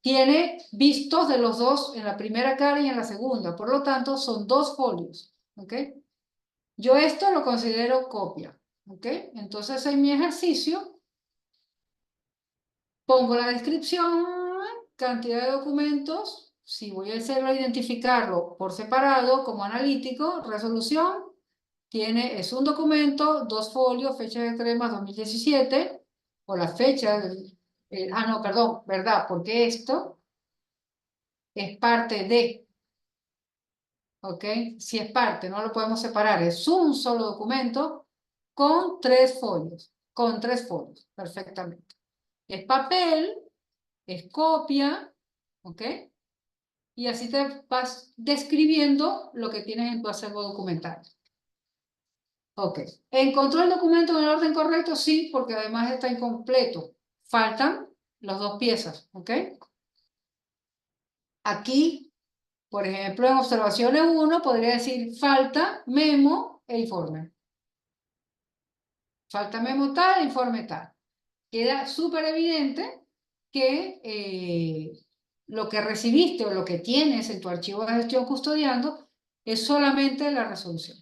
tiene vistos de los dos en la primera cara y en la segunda. Por lo tanto, son dos folios. ¿Ok? Yo esto lo considero copia. ¿Ok? Entonces, en mi ejercicio, pongo la descripción, cantidad de documentos. Si voy a hacerlo, identificarlo por separado como analítico, resolución, es un documento, dos folios, fecha de cremas 2017, o la fecha no, perdón, ¿verdad? Porque esto es parte de, ¿ok? Si es parte, no lo podemos separar, es un solo documento con tres folios, perfectamente. Es papel, es copia, ¿ok? Y así te vas describiendo lo que tienes en tu acervo documental. Ok. ¿Encontró el documento en el orden correcto? Sí, porque además está incompleto. Faltan las dos piezas, ¿ok? Aquí, por ejemplo, en observaciones 1 podría decir falta memo e informe. Falta memo tal, informe tal. Queda súper evidente que lo que recibiste o lo que tienes en tu archivo de gestión custodiando es solamente la resolución.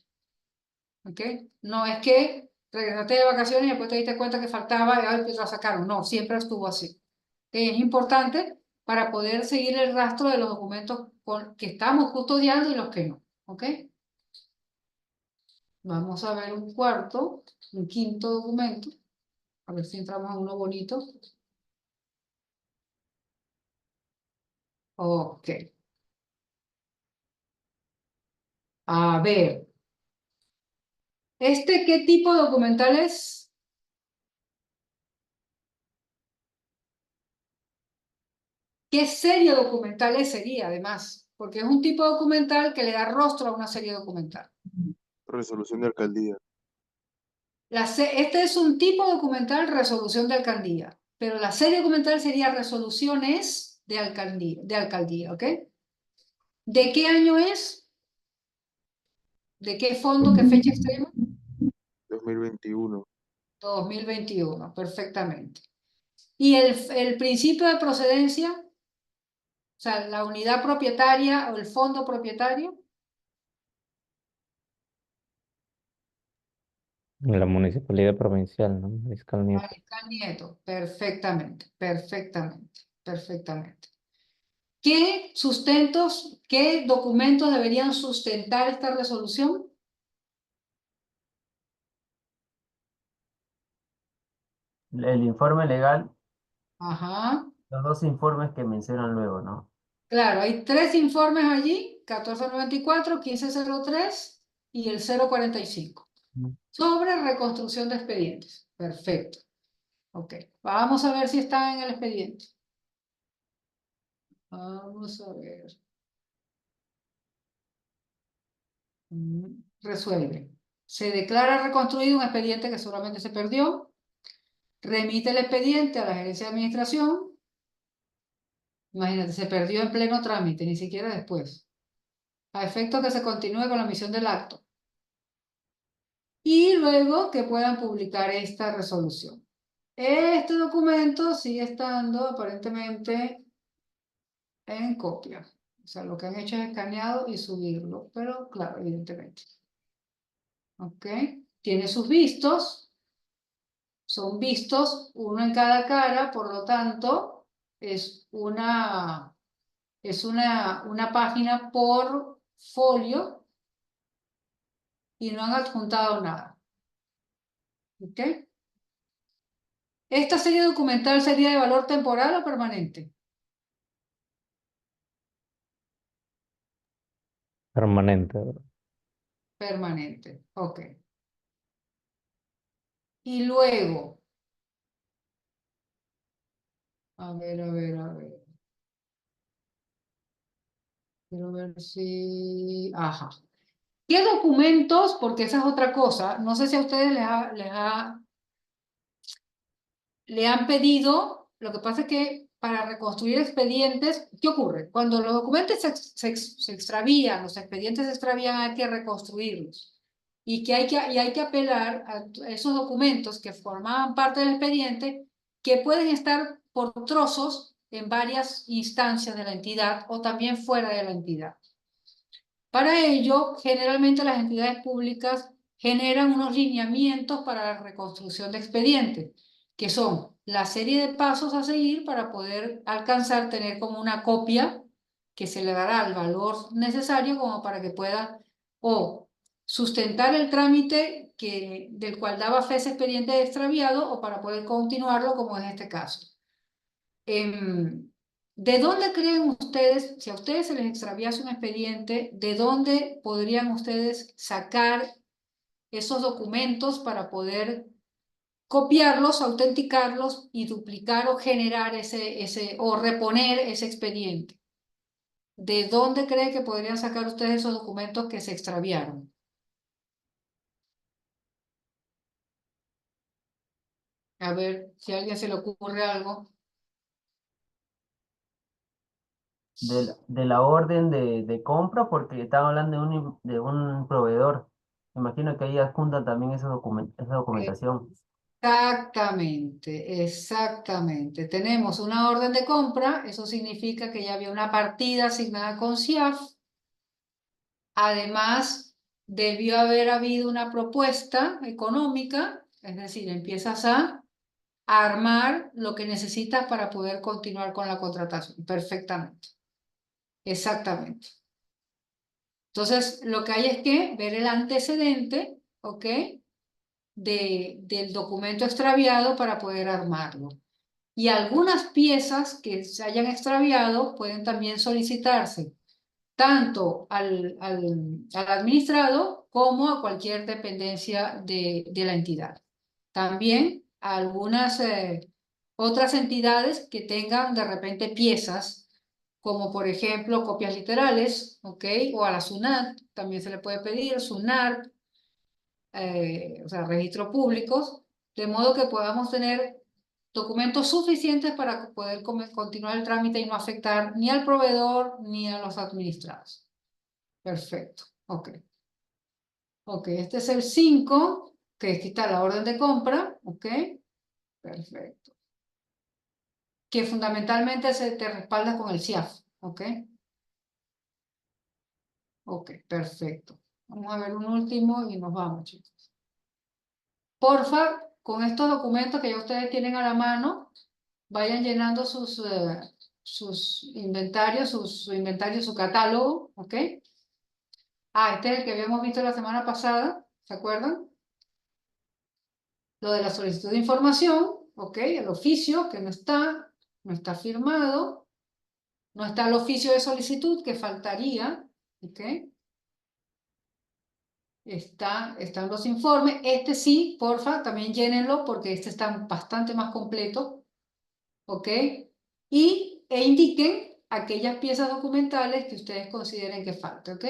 ¿Ok? No es que regresaste de vacaciones y después te diste cuenta que faltaba y ahora la sacaron. No, siempre estuvo así. ¿Ok? Es importante para poder seguir el rastro de los documentos que estamos custodiando y los que no. ¿Ok? Vamos a ver un quinto documento. A ver si entramos en uno bonito. Ok. A ver. ¿Qué tipo de documental es? ¿Qué serie documental sería, además? Porque es un tipo de documental que le da rostro a una serie documental. Resolución de alcaldía. Este es un tipo documental, resolución de alcaldía, pero la serie documental sería resoluciones de alcaldía, ¿ok? ¿De qué año es? ¿De qué fondo? ¿Qué fecha extrema? 2021. 2021, perfectamente. ¿Y el principio de procedencia? O sea, la unidad propietaria o el fondo propietario. La municipalidad provincial, ¿no? Fiscal Nieto. Mariscal Nieto, perfectamente, perfectamente, perfectamente. ¿Qué sustentos, qué documentos deberían sustentar esta resolución? El informe legal, Ajá, los dos informes que mencionan luego, ¿no? claro, hay tres informes allí, 1494, 1503 y el 045, Mm. sobre reconstrucción de expedientes. Perfecto. Ok, vamos a ver si está en el expediente. Vamos a ver. Resuelve. Se declara reconstruido un expediente que seguramente se perdió. remite el expediente a la gerencia de administración. Imagínate, se perdió en pleno trámite, ni siquiera después. A efecto que se continúe con la emisión del acto. Y luego que puedan publicar esta resolución. Este documento sigue estando aparentemente en copia. O sea, lo que han hecho es escaneado y subirlo, pero claro, evidentemente. ¿Ok? Tiene sus vistos. Son vistos uno en cada cara, por lo tanto, es una página por folio y no han adjuntado nada. ¿Ok? ¿Esta serie documental sería de valor temporal o permanente? Permanente, ¿verdad? Permanente. Ok. Y luego, a ver, a ver, a ver. Quiero ver si... Ajá. ¿Qué documentos? Porque esa es otra cosa. No sé si a ustedes le han pedido, lo que pasa es que para reconstruir expedientes, ¿qué ocurre? Cuando los documentos se extravían, los expedientes se extravían, hay que reconstruirlos. Y hay que apelar a esos documentos que formaban parte del expediente, que pueden estar por trozos en varias instancias de la entidad o también fuera de la entidad. Para ello, generalmente las entidades públicas generan unos lineamientos para la reconstrucción de expedientes, que son la serie de pasos a seguir para poder alcanzar, tener como una copia que se le dará el valor necesario como para que pueda o sustentar el trámite del cual daba fe ese expediente extraviado o para poder continuarlo como es este caso. ¿De dónde creen ustedes, si a ustedes se les extraviase un expediente, de dónde podrían ustedes sacar esos documentos para poder copiarlos, autenticarlos y duplicar o generar o reponer ese expediente? ¿De dónde creen que podrían sacar ustedes esos documentos que se extraviaron? A ver si a alguien se le ocurre algo. De la orden de compra, porque estaban hablando de un proveedor. Me imagino que ahí adjuntan también esa documentación. Exactamente, exactamente. Tenemos una orden de compra, eso significa que ya había una partida asignada con CIAF. Además, debió haber habido una propuesta económica, es decir, empiezas a armar lo que necesitas para poder continuar con la contratación. Perfectamente, exactamente. Entonces, lo que hay es que ver el antecedente, ¿ok? Del documento extraviado para poder armarlo. Y algunas piezas que se hayan extraviado pueden también solicitarse tanto al administrado como a cualquier dependencia de la entidad. También a algunas otras entidades que tengan de repente piezas, como por ejemplo copias literales, ¿ok? O a la SUNAT, también se le puede pedir, SUNAT, o sea, registros públicos, de modo que podamos tener documentos suficientes para poder continuar el trámite y no afectar ni al proveedor ni a los administrados. Perfecto, ok. Ok, este es el 5, que aquí está la orden de compra, ok. Perfecto. Que fundamentalmente se te respalda con el CIAF, ok. Ok, perfecto. Vamos a ver un último y nos vamos, chicos. Porfa, con estos documentos que ya ustedes tienen a la mano, vayan llenando sus inventarios, su inventario, su catálogo, ¿ok? Este es el que habíamos visto la semana pasada, ¿se acuerdan? Lo de la solicitud de información, ¿ok? El oficio que no está firmado, no está el oficio de solicitud que faltaría, ¿ok? Están los informes, este sí, porfa, también llénenlo porque este está bastante más completo, ¿ok? E indiquen aquellas piezas documentales que ustedes consideren que falta, ¿ok?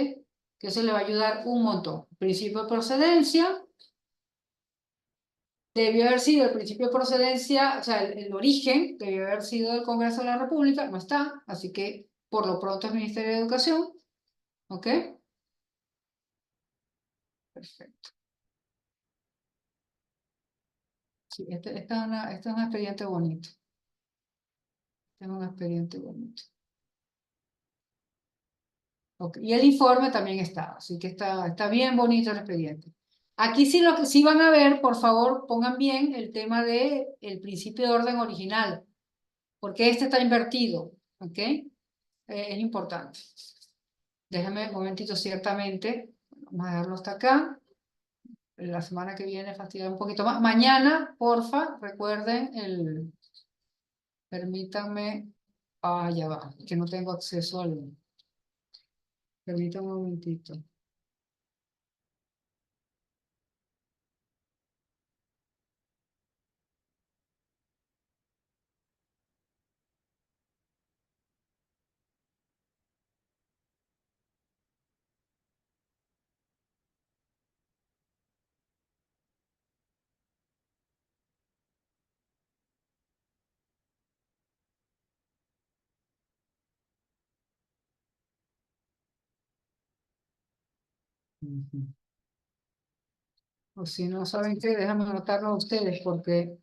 Que eso le va a ayudar un montón. Principio de procedencia, debió haber sido el principio de procedencia, o sea, el origen debió haber sido del Congreso de la República, no está, así que por lo pronto es Ministerio de Educación, ¿ok? Perfecto. Sí, este es un expediente bonito. Este es un expediente bonito. Ok, y el informe también está, así que está bien bonito el expediente. Aquí sí lo que sí van a ver, por favor, pongan bien el tema de el principio de orden original, porque este está invertido, ¿ok? Es importante. Déjame un momentito, ciertamente. Vamos a dejarlo hasta acá. La semana que viene fastidiar un poquito más. Mañana, porfa, recuerden el... Permítanme... Ah, ya va, que no tengo acceso al... Permítanme un momentito. Ujú. O si no saben qué, déjame anotarlo a ustedes, porque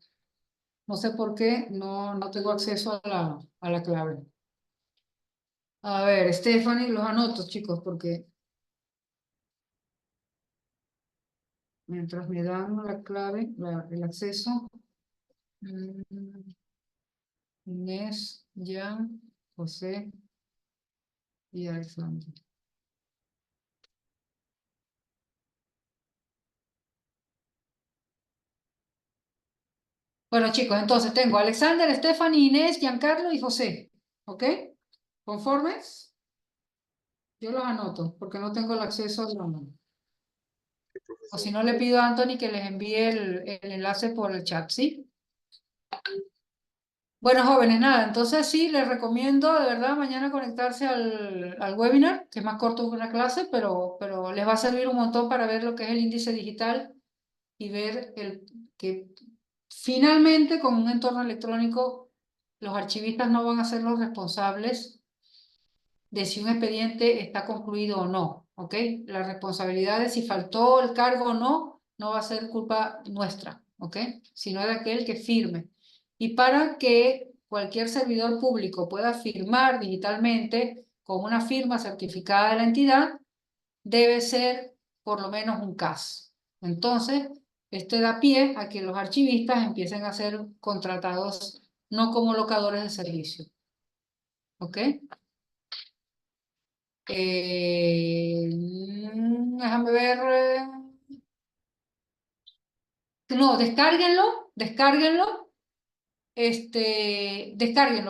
no sé por qué no tengo acceso a la clave. A ver, Stephanie, los anoto, chicos, porque mientras me dan la clave, el acceso. Inés, Jan, José y Alexander. Bueno, chicos, entonces tengo a Alexander, Stephanie, Inés, Giancarlo y José. ¿Ok? ¿Conformes? Yo los anoto porque no tengo el acceso a la... Sí, O si profesor. no, le pido a Anthony que les envíe el enlace por el chat, ¿sí? Bueno, jóvenes, nada, entonces sí, les recomiendo de verdad mañana conectarse al webinar, que es más corto que una clase, pero les va a servir un montón para ver lo que es el índice digital y ver que finalmente con un entorno electrónico los archivistas no van a ser los responsables de si un expediente está concluido o no, ¿ok? La responsabilidad de si faltó el cargo o no, no va a ser culpa nuestra, ¿ok? Sino de aquel que firme. Y para que cualquier servidor público pueda firmar digitalmente con una firma certificada de la entidad, debe ser por lo menos un CAS. Entonces, esto da pie a que los archivistas empiecen a ser contratados no como locadores de servicio, ¿ok? Déjame ver. No, descárguenlo, descárguenlo,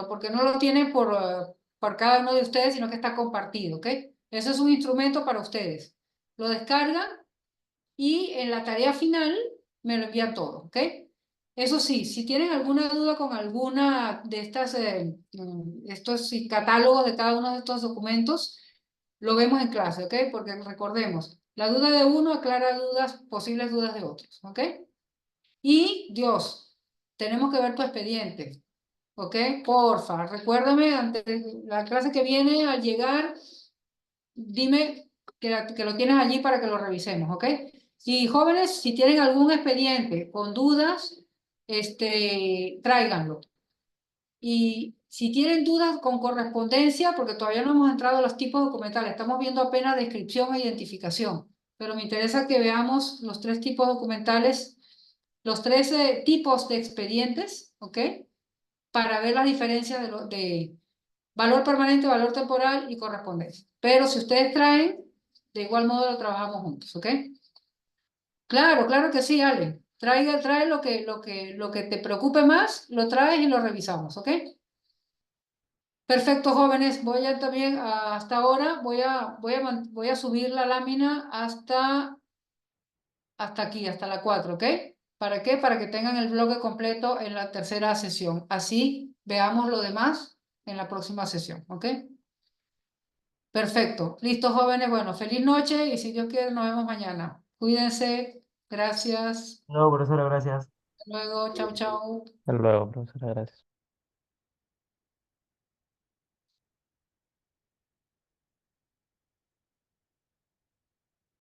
porque no lo tienen por cada uno de ustedes, sino que está compartido, ¿ok? Eso es un instrumento para ustedes. Lo descargan y en la tarea final me lo envían todo, ¿ok? Eso sí, si tienen alguna duda con alguna de estos catálogos de cada uno de estos documentos, lo vemos en clase, ¿ok? Porque recordemos, la duda de uno aclara posibles dudas de otros, ¿ok? Y Dios, tenemos que ver tu expediente, ¿ok? Porfa, recuérdame ante la clase que viene, al llegar, dime que lo tienes allí para que lo revisemos, ¿ok? Y jóvenes, si tienen algún expediente con dudas, tráiganlo. Y si tienen dudas con correspondencia, porque todavía no hemos entrado a los tipos documentales, estamos viendo apenas descripción e identificación, pero me interesa que veamos los tres tipos documentales, los tres tipos de expedientes, ¿ok? Para ver las diferencias de valor permanente, valor temporal y correspondencia. Pero si ustedes traen, de igual modo lo trabajamos juntos, ¿ok? Claro, claro que sí, Ale. Trae lo que te preocupe más, lo traes y lo revisamos, ¿ok? Perfecto, jóvenes. Voy a también, hasta ahora, voy a subir la lámina hasta aquí, hasta la 4, ¿ok? ¿Para qué? Para que tengan el bloque completo en la tercera sesión. Así veamos lo demás en la próxima sesión, ¿ok? Perfecto. Listo, jóvenes. Bueno, feliz noche y si Dios quiere, nos vemos mañana. Cuídense. Gracias. No, profesora, gracias. Luego, chau, chau. Hasta luego, profesora, gracias.